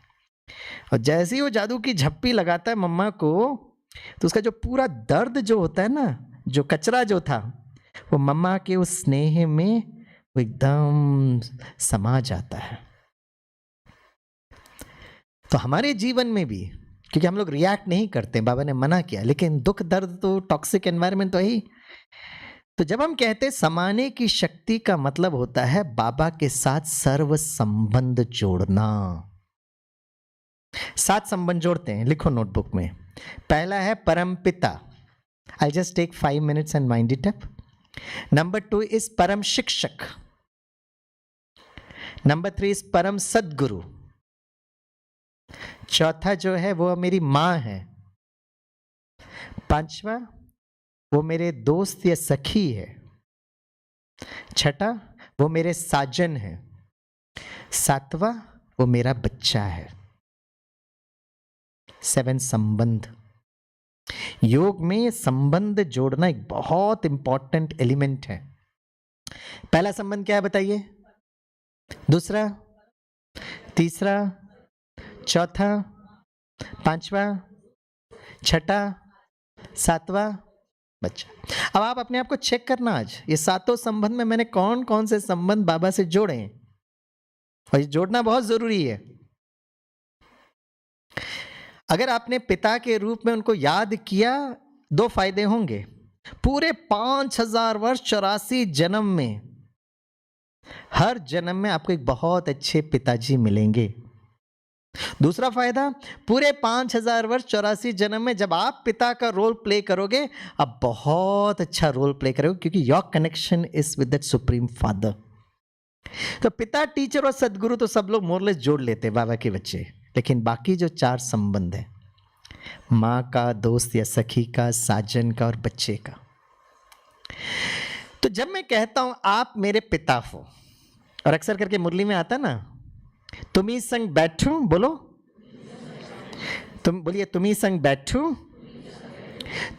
और जैसे ही वो जादू की झप्पी लगाता है मम्मा को, तो उसका जो पूरा दर्द जो होता है ना, जो कचरा जो था, वो मम्मा के उस स्नेह में वो एकदम समा जाता है। तो हमारे जीवन में भी, क्योंकि हम लोग रिएक्ट नहीं करते, बाबा ने मना किया, लेकिन दुख दर्द तो टॉक्सिक एनवायरनमेंट तो है। तो जब हम कहते समाने की शक्ति का मतलब होता है बाबा के साथ सर्व संबंध जोड़ना। 7 संबंध जोड़ते हैं, लिखो नोटबुक में। पहला है परम पिता, I just take 5 minutes and mind it up. Number 2 is परम शिक्षक। नंबर 3 इज परम सदगुरु। चौथा जो है वो मेरी मां है। 5वां वो मेरे दोस्त या सखी है। 6ठा वो मेरे साजन है। 7वां वो मेरा बच्चा है। 7 संबंध। योग में संबंध जोड़ना एक बहुत इंपॉर्टेंट एलिमेंट है। पहला संबंध क्या है बताइए? दूसरा, तीसरा, चौथा, 5वां, 6ठा, 7वां, बच्चा। अब आप अपने आप को चेक करना, आज ये 7 संबंध में मैंने कौन कौन से संबंध बाबा से जोड़े हैं, और ये जोड़ना बहुत जरूरी है। अगर आपने पिता के रूप में उनको याद किया, 2 फायदे होंगे। पूरे 5000 वर्ष 84 जन्म में, हर जन्म में आपको एक बहुत अच्छे पिताजी मिलेंगे। दूसरा फायदा, पूरे 5000 वर्ष 84 जन्म में जब आप पिता का रोल प्ले करोगे, आप बहुत अच्छा रोल प्ले करोगे, क्योंकि your connection is with that supreme father. तो पिता, टीचर और सदगुरु तो सब लोग मोरलेस जोड़ लेते हैं, बाबा के बच्चे, लेकिन बाकी जो 4 संबंध है, माँ का, दोस्त या सखी का, साजन का और बच्चे का। तो जब मैं कहता हूं आप मेरे पिता हो, और अक्सर करके मुरली में आता ना, तुम्ही संग बैठूं, बोलो, तुम बोलिए, तुम्ही संग बैठूं,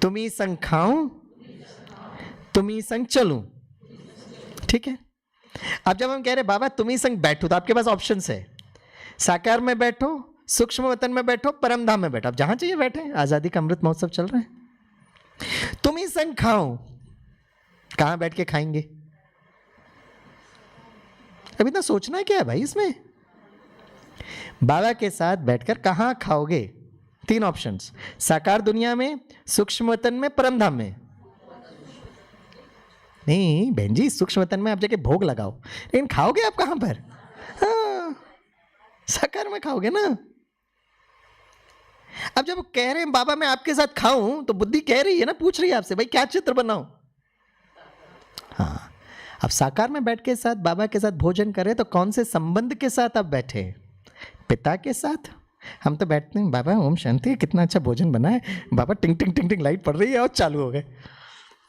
तुम्ही संग खाऊं, तुम्ही संग चलूं। ठीक है। अब जब हम कह रहे बाबा तुम्ही संग बैठो, तो आपके पास ऑप्शंस है, साकार में बैठो, सूक्ष्म वतन में बैठो, परम धाम में बैठो, आप जहां चाहिए बैठे। आजादी का अमृत महोत्सव चल रहा है। तुम्ही संग खाओ, कहां बैठ के खाएंगे? अभी इतना सोचना क्या है भाई इसमें? बाबा के साथ बैठकर कहां खाओगे? 3 ऑप्शंस, साकार दुनिया में, सूक्ष्म वतन में, परम धाम में। नहीं बहन जी, सूक्ष्म वतन में आप जाके भोग लगाओ, लेकिन खाओगे आप कहां पर? हाँ, साकार में खाओगे ना। अब जब कह रहे हैं बाबा मैं आपके साथ खाऊं, तो बुद्धि कह रही है ना, पूछ रही है आपसे, भाई क्या चित्र बनाओ? हाँ, अब साकार में बैठ के साथ बाबा के साथ भोजन करें, तो कौन से संबंध के साथ आप बैठे? पिता के साथ। हम तो बैठते हैं, बाबा ओम शांति, कितना अच्छा भोजन बना है, बाबा टिंग टिंग टिंग टिंग लाइट पड़ रही है और चालू हो गए।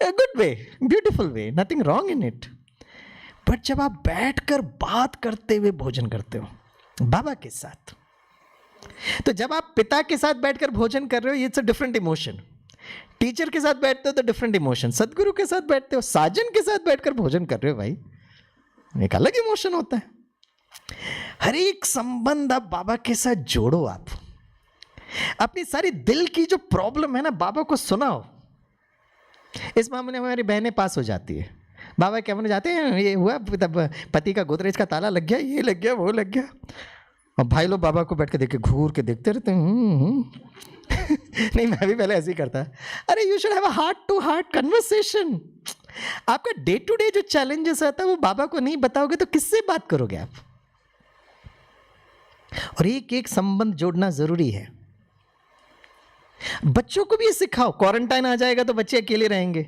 A good way, beautiful way, nothing wrong in it. But जब आप बैठकर बात करते हुए भोजन करते हो बाबा के साथ, तो जब आप पिता के साथ बैठकर भोजन कर रहे हो, it's a different emotion. Teacher के साथ बैठते हो तो डिफरेंट इमोशन, सदगुरु के साथ बैठते हो, साजन के साथ बैठकर भोजन कर रहे हो, भाई एक अलग इमोशन होता है। हर एक संबंध आप बाबा के साथ जोड़ो, आप अपनी सारी दिल की जो प्रॉब्लम है ना, बाबा को सुनाओ। इस मामले में हमारी बहनें पास हो जाती है। बाबा क्या बोलने जाते हैं, ये हुआ पति का गोदरेज का ताला लग गया, ये लग गया, वो लग गया, और भाई लोग बाबा को बैठ के देख के घूर के देखते रहते हैं। नहीं, मैं भी पहले ऐसे ही करता। अरे you should have a heart to heart conversation. आपका डे टू डे जो चैलेंजेस आता है वो बाबा को नहीं बताओगे तो किससे बात करोगे आप? और एक एक संबंध जोड़ना जरूरी है। बच्चों को भी ये सिखाओ, क्वारंटाइन आ जाएगा तो बच्चे अकेले रहेंगे,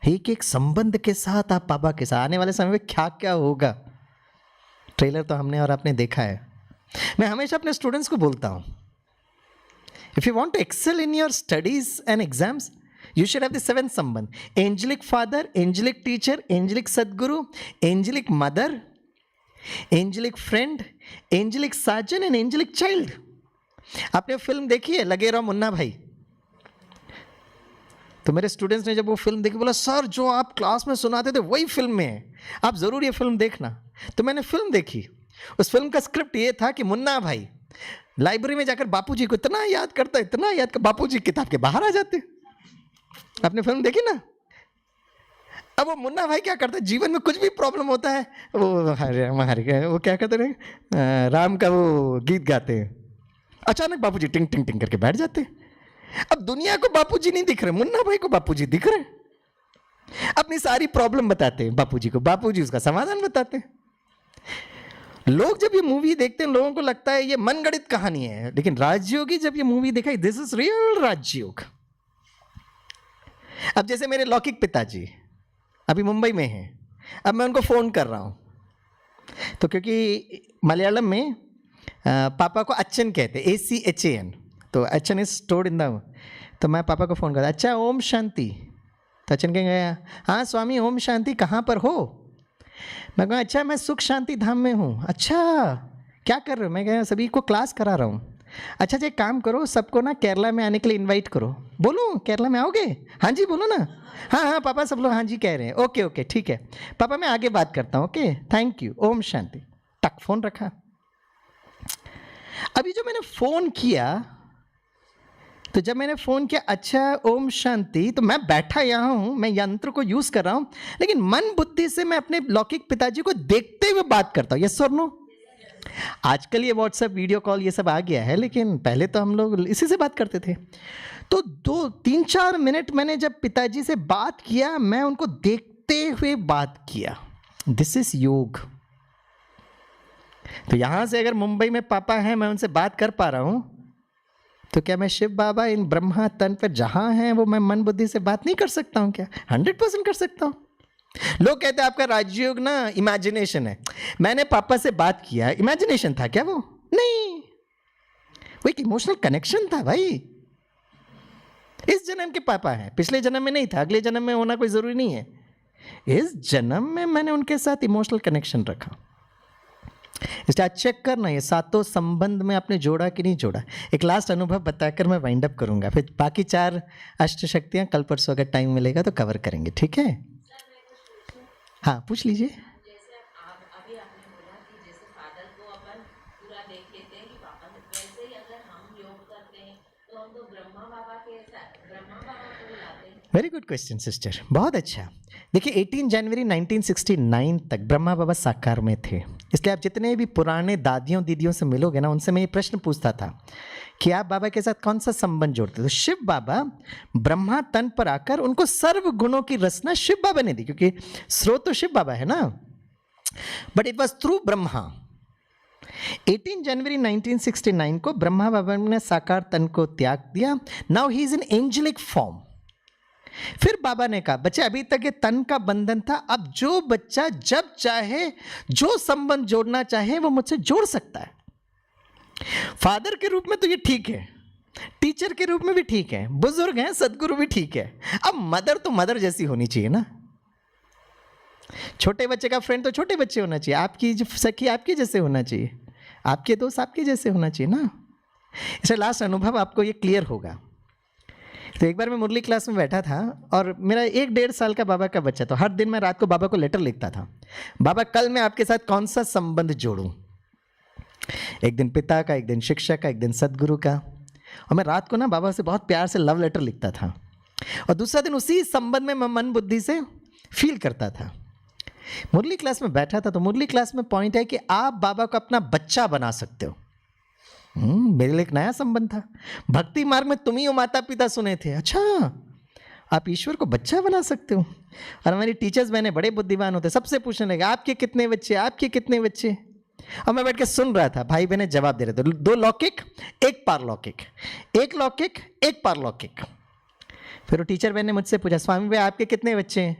एक एक संबंध के साथ आप बाबा के साथ। आने वाले समय में क्या क्या होगा, ट्रेलर तो हमने और आपने देखा है। मैं हमेशा अपने स्टूडेंट्स को बोलता हूं, if you want to excel in your studies and exams, you should have the 7 संबंध: angelic father, angelic teacher, angelic Sadguru, angelic mother, angelic friend, angelic sajan and angelic child. आपने फिल्म देखी है लगे रहो मुन्ना भाई? तो मेरे स्टूडेंट्स ने जब वो फिल्म देखी, बोला सर जो आप क्लास में सुनाते थे वही फिल्म में है, आप जरूर ये फिल्म देखना। तो मैंने फिल्म देखी। उस फिल्म का स्क्रिप्ट ये था कि मुन्ना भाई लाइब्रेरी में जाकर बापूजी को इतना याद करता, इतना याद कर, बापूजी किताब के बाहर आ जाते। आपने फिल्म देखी ना? अब वो मुन्ना भाई क्या करता है, जीवन में कुछ भी प्रॉब्लम होता है, वो क्या कहते हैं, राम का वो गीत गाते हैं, अचानक बापूजी टिंग टिंग टिंग करके बैठ जाते। अब दुनिया को बापूजी नहीं दिख रहे, मुन्ना भाई को बापूजी दिख रहे। अपनी सारी प्रॉब्लम बताते हैं बापूजी को, बापूजी उसका समाधान बताते हैं। लोग जब ये मूवी देखते हैं, लोगों को लगता है ये मनगढ़ंत कहानी है, लेकिन राजयोगी जब ये मूवी देखा, दिस इज रियल राजयोग। अब जैसे मेरे लौकिक पिताजी अभी मुंबई में हैं, अब मैं उनको फोन कर रहा हूं, तो क्योंकि मलयालम में पापा को अच्छन कहते, ACHAN, तो अच्छन इज स्टोर्ड इन द, तो मैं पापा को फ़ोन करता, अच्छा ओम शांति। तो अच्छन कहेंगे हाँ स्वामी ओम शांति, कहाँ पर हो? मैं कहूँ अच्छा मैं सुख शांति धाम में हूँ। अच्छा क्या कर रहे हो? मैं कह सभी को क्लास करा रहा हूँ। अच्छा एक काम करो, सबको ना केरला में आने के लिए इनवाइट करो। बोलो केरला में आओगे? हाँ जी बोलो ना। हाँ हाँ पापा सब लोग हाँ जी कह रहे हैं। ओके ओके ठीक है पापा, मैं आगे बात करता हूँ। Okay thank you, Om Shanti. टक फोन रखा। अभी जो मैंने फ़ोन किया, तो जब मैंने फ़ोन किया अच्छा ओम शांति, तो मैं बैठा यहाँ हूँ, मैं यंत्र को यूज़ कर रहा हूँ, लेकिन मन बुद्धि से मैं अपने लौकिक पिताजी को देखते हुए बात करता हूँ। यस और नो? आजकल ये व्हाट्सएप वीडियो कॉल ये सब आ गया है, लेकिन पहले तो हम लोग इसी से बात करते थे। तो 2-3-4 मिनट मैंने जब पिताजी से बात किया, मैं उनको देखते हुए बात किया। दिस इज योग। तो यहाँ से अगर मुंबई में पापा हैं, मैं उनसे बात कर पा रहा हूँ, तो क्या मैं शिव बाबा इन ब्रह्मा तन पर जहाँ हैं वो मैं मन बुद्धि से बात नहीं कर सकता हूँ क्या? 100% कर सकता हूँ। लोग कहते हैं आपका राजयोग ना इमेजिनेशन है। मैंने पापा से बात किया, इमेजिनेशन था क्या वो? नहीं, वो एक इमोशनल कनेक्शन था भाई। इस जन्म के पापा हैं, पिछले जन्म में नहीं था, अगले जन्म में होना कोई जरूरी नहीं है। इस जन्म में मैंने उनके साथ इमोशनल कनेक्शन रखा। इसलिए आज चेक करना ये सातों संबंध में आपने जोड़ा कि नहीं जोड़ा। एक लास्ट अनुभव बताकर मैं वाइंड अप करूंगा, फिर बाकी 4 अष्ट शक्तियां कल परसों अगर टाइम मिलेगा तो कवर करेंगे, ठीक है? हाँ, पूछ लीजिए।
जैसे अभी आपने बोला कि जैसे फादर को अपन पूरा देख लेते हैं कि पापा ने, वैसे ही अगर हम योग करते हैं तो हम तो ब्रह्मा बाबा के साथ ब्रह्मा बाबा को बुलाते हैं।
वेरी गुड क्वेश्चन सिस्टर, बहुत अच्छा। देखिए 18 जनवरी 1969 तक ब्रह्मा बाबा साकार में थे। इसलिए आप जितने भी पुराने दादियों दीदियों से मिलोगे ना, उनसे मैं ये प्रश्न पूछता था कि आप बाबा के साथ कौन सा संबंध जोड़ते? तो शिव बाबा ब्रह्मा तन पर आकर उनको सर्व गुणों की रचना शिव बाबा ने दी, क्योंकि स्रोत तो शिव बाबा है ना, but it was through Brahma. 18 जनवरी 1969 को ब्रह्मा बाबा ने साकार तन को त्याग दिया। Now he is in angelic form. फिर बाबा ने कहा बच्चे अभी तक ये तन का बंधन था, अब जो बच्चा जब चाहे जो संबंध जोड़ना चाहे वो मुझसे जोड़ सकता है। फादर के रूप में तो ये ठीक है, टीचर के रूप में भी ठीक है, बुजुर्ग हैं, सदगुरु भी ठीक है। अब मदर तो मदर जैसी होनी चाहिए ना। छोटे बच्चे का फ्रेंड तो छोटे बच्चे होना चाहिए, आपकी जो सखी आपके जैसे होना चाहिए, आपके दोस्त आपके जैसे होना चाहिए ना। इसलिए लास्ट अनुभव आपको ये क्लियर होगा। तो एक बार मैं मुरली क्लास में बैठा था और मेरा 1-1.5 साल का बाबा का बच्चा, तो हर दिन मैं रात को बाबा को लेटर लिखता था, बाबा कल मैं आपके साथ कौन सा संबंध जोड़ूं। एक दिन पिता का, एक दिन शिक्षक का, एक दिन सदगुरु का। और मैं रात को ना बाबा से बहुत प्यार से लव लेटर लिखता था और दूसरा दिन उसी संबंध में मैं मन बुद्धि से फील करता था। मुरली क्लास में बैठा था, तो मुरली क्लास में पॉइंट है कि आप बाबा को अपना बच्चा बना सकते हो। मेरे लिए एक नया संबंध था। भक्ति मार्ग में तुम ही हो माता पिता सुने थे, अच्छा आप ईश्वर को बच्चा बना सकते हो। और हमारी टीचर्स बहने बड़े बुद्धिमान होते, सबसे पूछने लगे आपके कितने बच्चे, आपके कितने बच्चे। और मैं बैठ के सुन रहा था, भाई बहने जवाब दे रहे थे, 2 लौकिक 1 पारलौकिक, 1 लौकिक 1 पारलौकिक। फिर वो टीचर बहन ने मुझसे पूछा स्वामी भाई आपके कितने बच्चे हैं?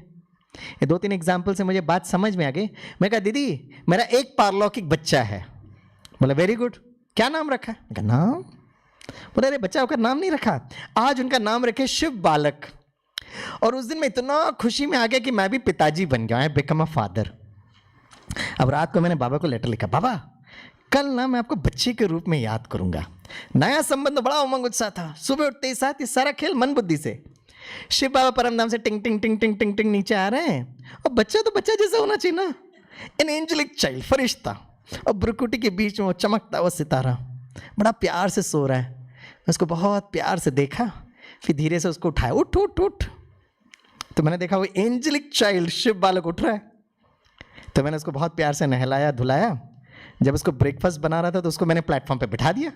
ये 2-3 एग्जाम्पल से मुझे बात समझ में आ गई। मैं कहा दीदी मेरा 1 पारलौकिक बच्चा है। बोला वेरी गुड, क्या नाम रखा है? कहा नाम? बोला अरे बच्चा होकर नाम नहीं रखा, आज उनका नाम रखे शिव बालक। और उस दिन मैं इतना खुशी में आ गया कि मैं भी पिताजी बन गया, आई बिकम अ फादर। अब रात को मैंने बाबा को लेटर लिखा, बाबा कल ना मैं आपको बच्चे के रूप में याद करूंगा। नया संबंध, बड़ा उमंग उत्साह था। सुबह उठते ही साथ ये सारा खेल मन बुद्धि से। शिव बाबा परम धाम से टिंग टिंग टिंग टिंग टिंग टिंग नीचे आ रहे हैं और बच्चा तो बच्चा जैसा होना चाहिए ना, एन एंजेलिक चाइल्ड, फरिश्ता। और ब्रुकुटी के बीच में वो चमकता हुआ सितारा बड़ा प्यार से सो रहा है। मैं उसको बहुत प्यार से देखा, फिर धीरे से उसको उठाया, उठ उठ उठ। तो मैंने देखा वो एंजेलिक चाइल्ड शिव बालक उठ रहा है। तो मैंने उसको बहुत प्यार से नहलाया धुलाया। जब उसको ब्रेकफास्ट बना रहा था तो उसको मैंने प्लेटफॉर्म पे बिठा दिया।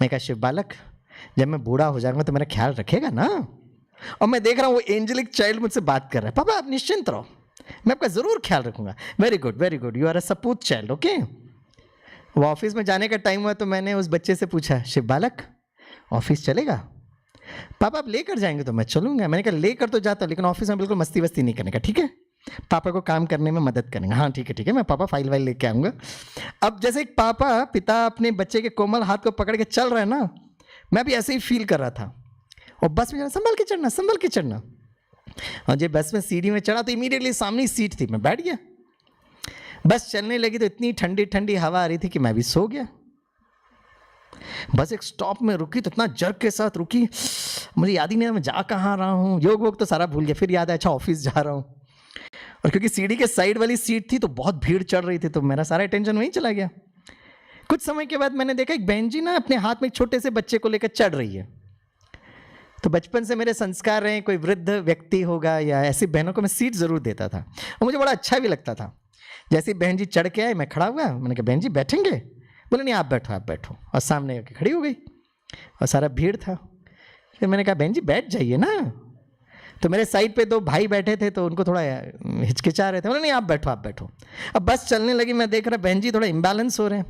मैं कहा शिव बालक जब मैं बूढ़ा हो जाऊंगा तो मेरा ख्याल रखेगा ना। और मैं देख रहा हूँ वो एंजेलिक चाइल्ड मुझसे बात कर रहा है, पापा आप निश्चिंत रहो, मैं आपका ज़रूर ख्याल रखूंगा। Very good, you are a सपूत चाइल्ड, ओके। वो ऑफिस में जाने का टाइम हुआ तो मैंने उस बच्चे से पूछा शिव बालक ऑफिस चलेगा? पापा आप लेकर जाएंगे तो मैं चलूंगा। मैंने कहा लेकर तो जाता, लेकिन ऑफिस में बिल्कुल मस्ती वस्ती नहीं करने का, ठीक है? पापा को काम करने में मदद करेंगे। हाँ ठीक है, मैं पापा फाइल वाइल लेके आऊँगा। अब जैसे एक पिता अपने बच्चे के कोमल हाथ को पकड़ के चल रहा है ना, मैं भी ऐसे ही फील कर रहा था। और बस में जाना, संभल के चढ़ना। और जब बस में सीढ़ी में चढ़ा तो इमीडिएटली सामने सीट थी, मैं बैठ गया। बस चलने लगी तो इतनी ठंडी ठंडी हवा आ रही थी कि मैं भी सो गया। बस एक स्टॉप में रुकी तो इतना जर्क के साथ रुकी, मुझे याद ही नहीं मैं जा कहाँ रहा हूँ, योग वोग तो सारा भूल गया। फिर याद है अच्छा ऑफिस जा रहा हूँ। और क्योंकि सीढ़ी के साइड वाली सीट थी तो बहुत भीड़ चढ़ रही थी, तो मेरा सारा अटेंशन वहीं चला गया। कुछ समय के बाद मैंने देखा एक बहन जी ना अपने हाथ में एक छोटे से बच्चे को लेकर चढ़ रही है। तो बचपन से मेरे संस्कार रहे, कोई वृद्ध व्यक्ति होगा या ऐसी बहनों को मैं सीट जरूर देता था और मुझे बड़ा अच्छा भी लगता था। जैसे बहन जी चढ़ के आए, मैं खड़ा हुआ, मैंने कहा बहन जी बैठेंगे? बोले नहीं आप बैठो। और सामने आके खड़ी हो गई और सारा भीड़ था। फिर मैंने कहा बहन जी बैठ जाइए ना। तो मेरे साइड पे 2 भाई बैठे थे, तो उनको थोड़ा हिचकिचा रहे थे। बोले नहीं आप बैठो, आप बैठो। अब बस चलने लगी, मैं देख रहा बहन जी थोड़ा इम्बैलेंस हो रहे हैं।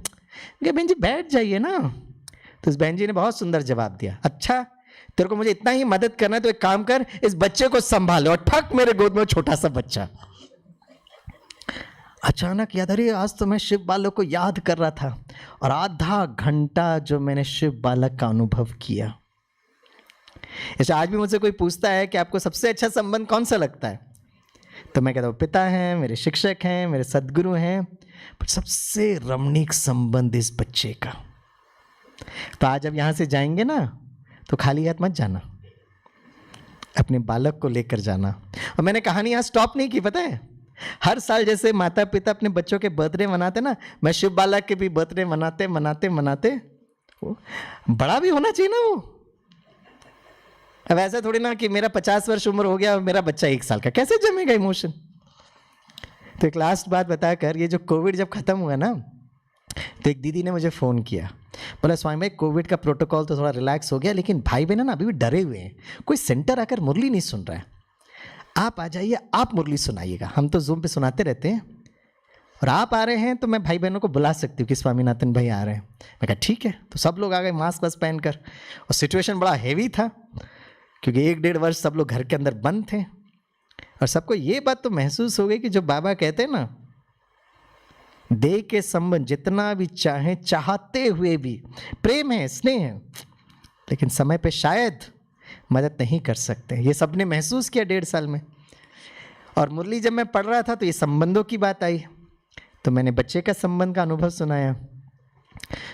बहन जी बैठ जाइए ना। तो उस बहन जी ने बहुत सुंदर जवाब दिया, अच्छा तेरे को मुझे इतना ही मदद करना है तो एक काम कर, इस बच्चे को संभालो। और ठक मेरे गोद में छोटा सा बच्चा। अचानक याद, अरे आज तो मैं शिव बालक को याद कर रहा था, और आधा घंटा जो मैंने शिव बालक का अनुभव किया। ऐसे आज भी मुझसे कोई पूछता है कि आपको सबसे अच्छा संबंध कौन सा लगता है, तो मैं कहता हूँ पिता हैं, मेरे शिक्षक हैं, मेरे सदगुरु हैं, पर सबसे रमणीक संबंध इस बच्चे का। तो आज जब यहाँ से जाएंगे ना तो खाली हाथ मत जाना, अपने बालक को लेकर जाना। और मैंने कहानी यहाँ स्टॉप नहीं की, पता है, हर साल जैसे माता पिता अपने बच्चों के बर्थडे मनाते ना, मैं शिव बालक के भी बर्थडे मनाते मनाते मनाते, वो बड़ा भी होना चाहिए ना वो। अब ऐसा थोड़ी ना कि मेरा 50 वर्ष उम्र हो गया और मेरा बच्चा 1 साल का, कैसे जमेगा इमोशन। तो एक लास्ट बात बताकर, ये जो कोविड जब खत्म हुआ ना, तो एक दीदी ने मुझे फ़ोन किया, बोला स्वामी भाई कोविड का प्रोटोकॉल तो थोड़ा रिलैक्स हो गया, लेकिन भाई बहन ना अभी भी डरे हुए हैं, कोई सेंटर आकर मुरली नहीं सुन रहा है, आप आ जाइए, आप मुरली सुनाइएगा। हम तो जूम पे सुनाते रहते हैं, और आप आ रहे हैं तो मैं भाई बहनों को बुला सकती हूँ कि स्वामीनाथन भाई आ रहे हैं। मैं कहा ठीक है। तो सब लोग आ गए मास्क वास्क पहनकर, और सिचुएशन बड़ा हैवी था क्योंकि 1-1.5 वर्ष सब लोग घर के अंदर बंद थे। और सबको ये बात तो महसूस हो गई कि जो बाबा कहते हैं ना, देह के संबंध जितना भी चाहे, चाहते हुए भी, प्रेम है, स्नेह है, लेकिन समय पे शायद मदद नहीं कर सकते। ये सबने महसूस किया 1.5 साल में। और मुरली जब मैं पढ़ रहा था तो ये संबंधों की बात आई, तो मैंने बच्चे का संबंध का अनुभव सुनाया।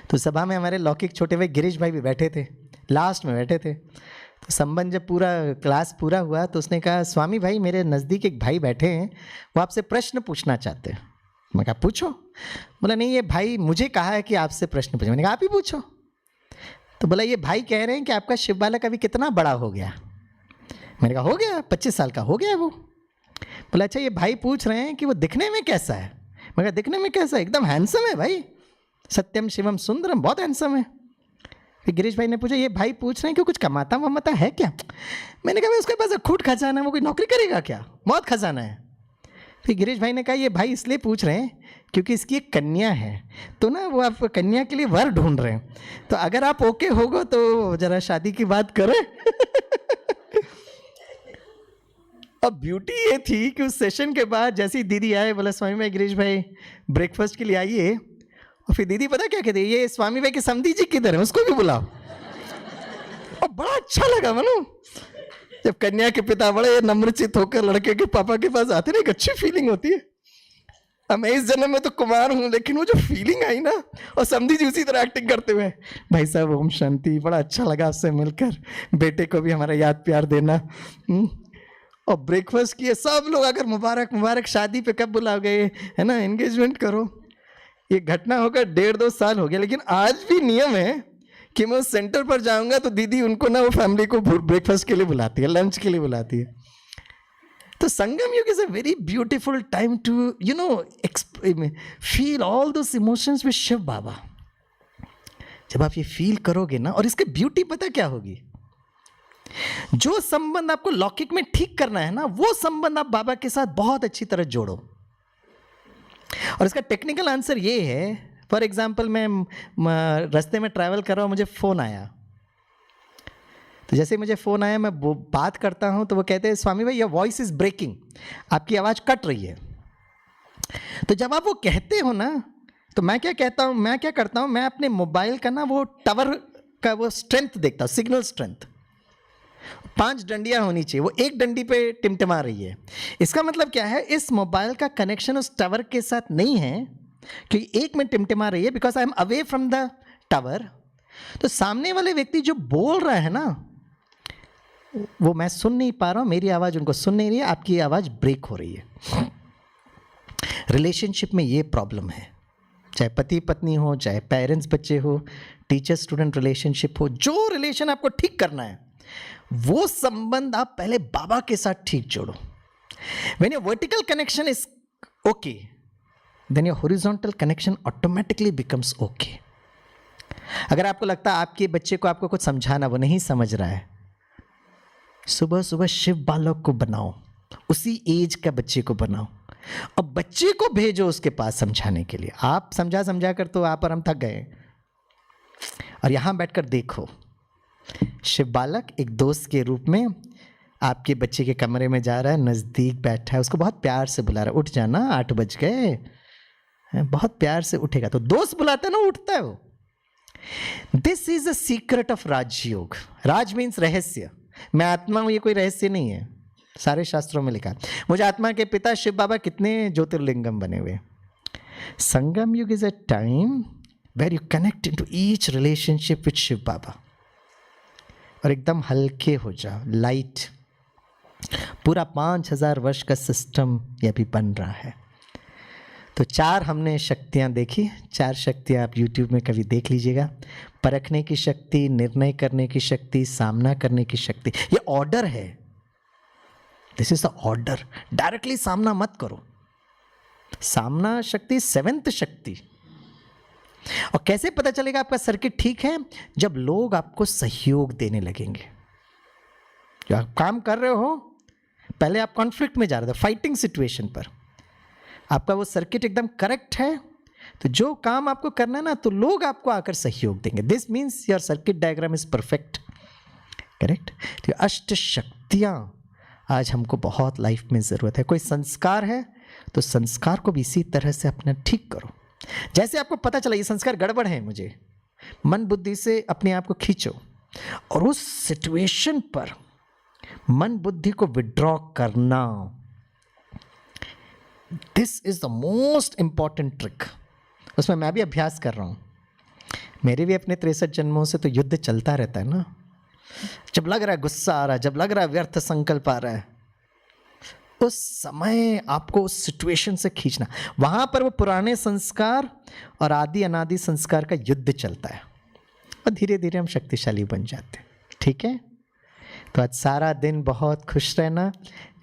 तो सभा में हमारे लौकिक छोटे भाई गिरीश भाई भी बैठे थे, लास्ट में बैठे थे। तो संबंध जब पूरा क्लास पूरा हुआ तो उसने कहा स्वामी भाई मेरे नज़दीक एक भाई बैठे हैं, वो आपसे प्रश्न पूछना चाहते हैं। मैं कहा पूछो। बोला नहीं ये भाई मुझे कहा है कि आपसे प्रश्न पूछो। मैंने कहा आप ही पूछो। तो बोला ये भाई कह रहे हैं कि आपका शिव बालक अभी कितना बड़ा हो गया। मैंने कहा हो गया 25 साल का हो गया वो। बोला अच्छा ये भाई पूछ रहे हैं कि वो दिखने में कैसा है। मैं कहा दिखने में कैसा है, एकदम हैंडसम है भाई, सत्यम शिवम सुंदरम, बहुत हैंडसम है। फिर गिरीश भाई ने पूछा ये भाई पूछ रहे हैं कि कुछ कमाता वमाता है क्या। मैंने कहा भाई उसके पास खूट खजाना है, वो कोई नौकरी करेगा क्या, बहुत खजाना है। फिर गिरीश भाई ने कहा ये भाई इसलिए पूछ रहे हैं क्योंकि इसकी एक कन्या है, तो ना वो आप कन्या के लिए वर ढूंढ रहे हैं, तो अगर आप ओके होगो तो जरा शादी की बात करें। अब ब्यूटी ये थी कि उस सेशन के बाद जैसे ही दीदी आए, बोला स्वामी भाई गिरीश भाई ब्रेकफास्ट के लिए आइए। और फिर दीदी पता क्या कहती है, ये स्वामी भाई के समधी जी किधर है, उसको भी बुलाओ। और बड़ा अच्छा लगा मनु, जब कन्या के पिता बड़े नम्रचित होकर लड़के के पापा के पास आते ना, एक अच्छी फीलिंग होती है। अब मैं इस जन्म में तो कुमार हूँ, लेकिन वो जो फीलिंग आई ना, और समधी जी उसी तरह एक्टिंग करते हुए, भाई साहब ओम शांति, बड़ा अच्छा लगा आपसे मिलकर, बेटे को भी हमारा याद प्यार देना। और ब्रेकफास्ट किए, सब लोग अगर मुबारक मुबारक, शादी पे कब बुलाओगे, है ना, एंगेजमेंट करो। ये घटना होकर 1.5-2 साल हो गया, लेकिन आज भी नियम है कि मैं उस सेंटर पर जाऊंगा तो दीदी उनको ना वो फैमिली को ब्रेकफास्ट के लिए बुलाती है, लंच के लिए बुलाती है। तो Sangam Yug is a very beautiful time to feel all those emotions with Shiv Baba. जब आप ये फील करोगे ना, और इसकी ब्यूटी पता क्या होगी, जो संबंध आपको लौकिक में ठीक करना है ना, वो संबंध आप बाबा के साथ बहुत अच्छी तरह जोड़ो। और इसका टेक्निकल आंसर ये है, फॉर एग्जाम्पल मैं रास्ते में ट्रैवल कर रहा हूँ, मुझे फ़ोन आया, तो जैसे मुझे फ़ोन आया मैं बात करता हूँ तो वो कहते हैं स्वामी भाई योर वॉइस इज़ ब्रेकिंग, आपकी आवाज़ कट रही है। तो जब आप वो कहते हो ना, तो मैं क्या कहता हूँ, मैं क्या करता हूँ, मैं अपने मोबाइल का ना वो टावर का वो स्ट्रेंथ देखता हूँ, सिग्नल स्ट्रेंथ। 5 डंडियाँ होनी चाहिए, वो 1 डंडी पे टिमटिमा रही है। इसका मतलब क्या है, इस मोबाइल का कनेक्शन उस टावर के साथ नहीं है, क्योंकि 1 में टिमटिमा रही है, because I am away from the tower. तो सामने वाले व्यक्ति जो बोल रहा है ना, वो मैं सुन नहीं पा रहा हूँ, मेरी आवाज़ उनको सुन नहीं रही है, आपकी आवाज़ ब्रेक हो रही है। रिलेशनशिप में ये प्रॉब्लम है, चाहे पति पत्नी हो, चाहे पेरेंट्स बच्चे हो, टीचर स्टूडेंट रिलेशनशिप हो, जो रिलेशन आपको ठीक करना है वो संबंध आप पहले बाबा के साथ ठीक जोड़ो। When your vertical connection is okay, then your horizontal connection automatically becomes okay. अगर आपको लगता है आपके बच्चे को आपको कुछ समझाना, वो नहीं समझ रहा है, सुबह सुबह शिव बालक को बनाओ, उसी एज का बच्चे को बनाओ और बच्चे को भेजो उसके पास समझाने के लिए। आप समझा समझा कर तो आप और हम थक गए, और यहां बैठकर देखो शिव बालक एक दोस्त के रूप में आपके बच्चे के कमरे में जा रहा है, नज़दीक बैठा है, उसको बहुत प्यार से बुला रहा है, उठ जाना 8 बज गए, बहुत प्यार से उठेगा। तो दोस्त बुलाता है ना, उठता है वो। This is a secret of Rajyoga. राज मीन्स रहस्य। मैं आत्मा हूं, ये कोई रहस्य नहीं है, सारे शास्त्रों में लिखा। मुझे आत्मा के पिता शिव बाबा कितने ज्योतिर्लिंगम बने हुए। Sangam Yug is a time where you connect in to each relationship with Shiv Baba और एकदम हल्के हो जाओ, लाइट। पूरा 5000 वर्ष का सिस्टम ये भी बन रहा है। तो 4 हमने शक्तियाँ देखी, 4 शक्तियाँ आप YouTube में कभी देख लीजिएगा। परखने की शक्ति, निर्णय करने की शक्ति, सामना करने की शक्ति। ये ऑर्डर है, this is the order. Directly सामना मत करो। सामना शक्ति 7th शक्ति। और कैसे पता चलेगा आपका सर्किट ठीक है? जब लोग आपको सहयोग देने लगेंगे। जो आप काम कर रहे हो, पहले आप कॉन्फ्लिक्ट में जा रहे थे, फाइटिंग सिचुएशन पर, आपका वो सर्किट एकदम करेक्ट है, तो जो काम आपको करना है ना, तो लोग आपको आकर सहयोग देंगे। This means your circuit diagram is perfect, correct. तो अष्ट शक्तियाँ आज हमको बहुत लाइफ में ज़रूरत है। कोई संस्कार है तो संस्कार को भी इसी तरह से अपना ठीक करो। जैसे आपको पता चला ये संस्कार गड़बड़ है, मुझे मन बुद्धि से अपने आप को खींचो और उस सिचुएशन पर मन बुद्धि को विड्रॉ करना। This is the most important trick. उसमें मैं भी अभ्यास कर रहा हूँ। मेरे भी अपने 63 जन्मों से तो युद्ध चलता रहता है ना। जब लग रहा है गुस्सा आ रहा है, जब लग रहा है व्यर्थ संकल्प आ रहा है, उस समय आपको उस सिचुएशन से खींचना। वहां पर वो पुराने संस्कार और आदि अनादि संस्कार का युद्ध चलता है और धीरे धीरे हम शक्तिशाली बन जाते हैं। ठीक है, तो आज सारा दिन बहुत खुश रहना,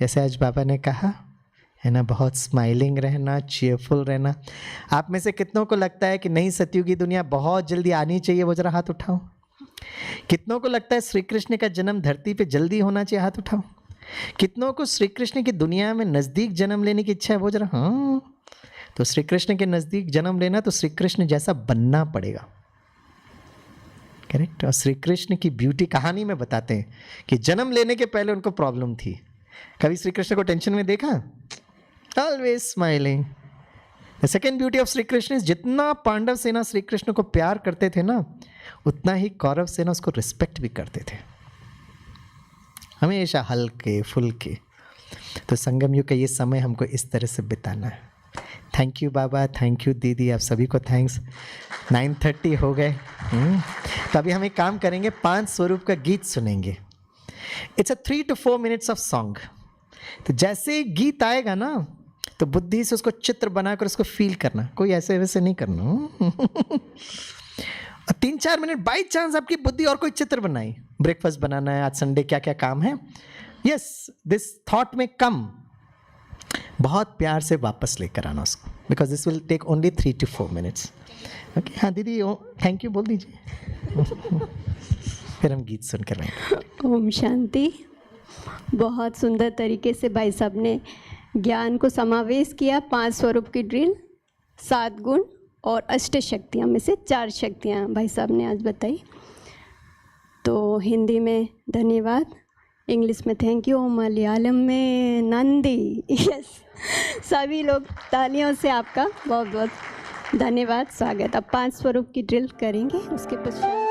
जैसे आज बाबा ने कहा है ना, बहुत स्माइलिंग रहना, चीयरफुल रहना। आप में से कितनों को लगता है कि नई सतयुगी दुनिया बहुत जल्दी आनी चाहिए? वो जरा हाथ उठाओ। कितनों को लगता है श्री कृष्ण का जन्म धरती पे जल्दी होना चाहिए? हाथ उठाओ। कितनों को श्री कृष्ण की दुनिया में नज़दीक जन्म लेने की इच्छा है? वो जरा हाँ। तो श्री कृष्ण के नज़दीक जन्म लेना तो श्री कृष्ण जैसा बनना पड़ेगा, करेक्ट। और श्री कृष्ण की ब्यूटी कहानी में बताते हैं कि जन्म लेने के पहले उनको प्रॉब्लम थी। कभी श्री कृष्ण को टेंशन में देखा? Always smiling. The second beauty of Shri Krishna is, जितना पांडव सेना श्री कृष्ण को प्यार करते थे ना, उतना ही कौरव सेना उसको रिस्पेक्ट भी करते थे, हमेशा हल्के फुल्के। तो संगम युग का ये समय हमको इस तरह से बिताना है। Thank you Baba, thank you दीदी, आप सभी को थैंक्स। 9:30 हो गए। तो अभी हम एक काम करेंगे, 5 स्वरूप का गीत सुनेंगे। It's a 3 to 4 minutes of song. तो जैसे गीत आएगा ना, तो बुद्धि से उसको चित्र बनाकर उसको फील करना, कोई ऐसे वैसे नहीं करना। और 3-4 मिनट बाई चांस आपकी बुद्धि और कोई चित्र बनाई, ब्रेकफास्ट बनाना है, आज संडे क्या क्या काम है, यस दिस थॉट में कम, बहुत प्यार से वापस लेकर आना उसको, because this will take only 3 to 4 minutes। Okay, हाँ दीदी थैंक यू बोल दीजिए। फिर हम गीत सुनकर रहेंगे।
ओम शांति। बहुत सुंदर तरीके से भाई साहब ने ज्ञान को समावेश किया। 5 स्वरूप की ड्रिल, 7 गुण और अष्ट शक्तियाँ में से 4 शक्तियाँ भाई साहब ने आज बताई। तो हिंदी में धन्यवाद, इंग्लिश में थैंक यू, मलयालम में नंदी। यस, सभी लोग तालियों से आपका बहुत बहुत धन्यवाद, स्वागत। अब 5 स्वरूप की ड्रिल करेंगे, उसके पश्चात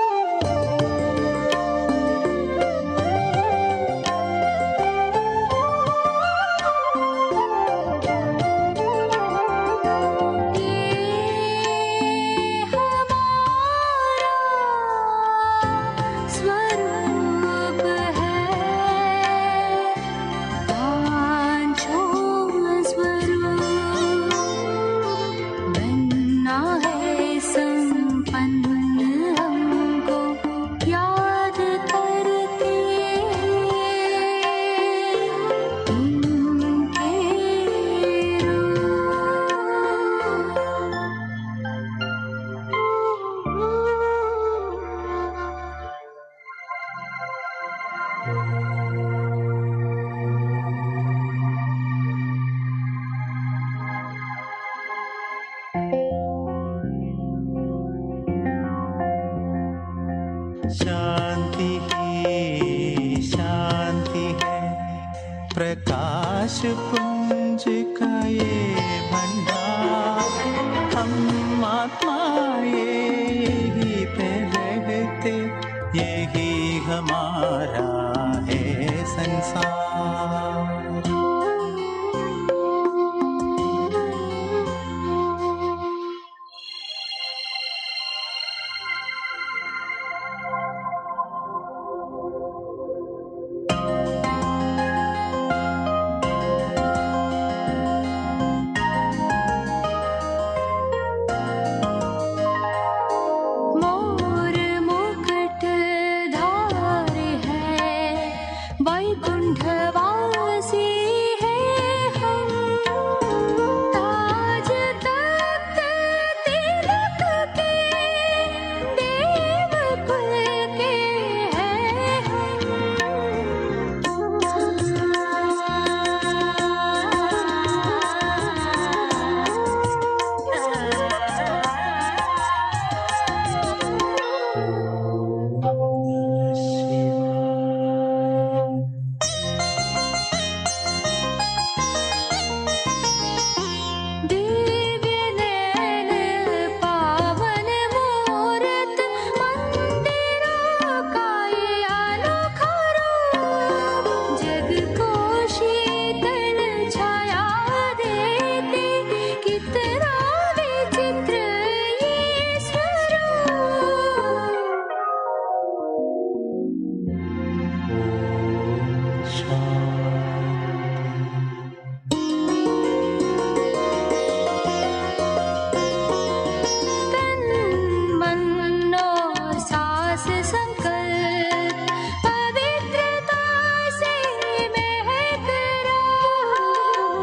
शांति ही शांति है, प्रकाश पुंज का ये भंडार, हम आत्माएं यही पे रहते, यही हमारा है संसार।
मोर मुकुट धार है, वैकुंठवासी है हम, ताज तख्त तिलक के देव कुल के हैं दिव्य नैन पावन मूरत, मंदिरों का ये अनोखा रूप, जग को शीतल छाया देते, कितना विचित्र ये स्वरूप। तन मन और सांस संकल्प पवित्रता से महक रहा,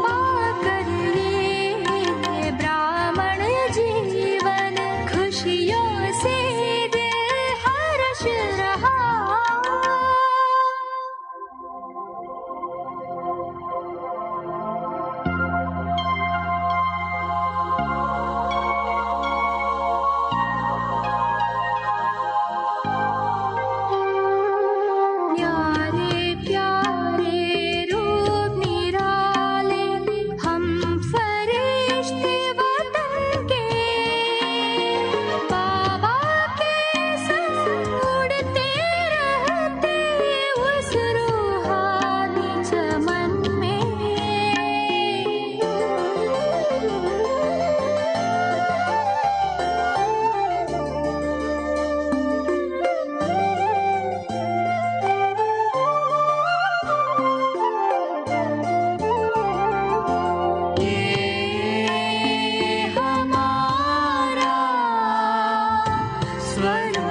पाकर ये ब्राह्मण जीवन, खुशियों से दिल हर्ष रहा। प्यारे प्यारे रूप निराले, हम फरिश्ते वतन के, बाबा के संग उड़ते रहते उस रूहानी चमन में। ये हमारा स्वर्ग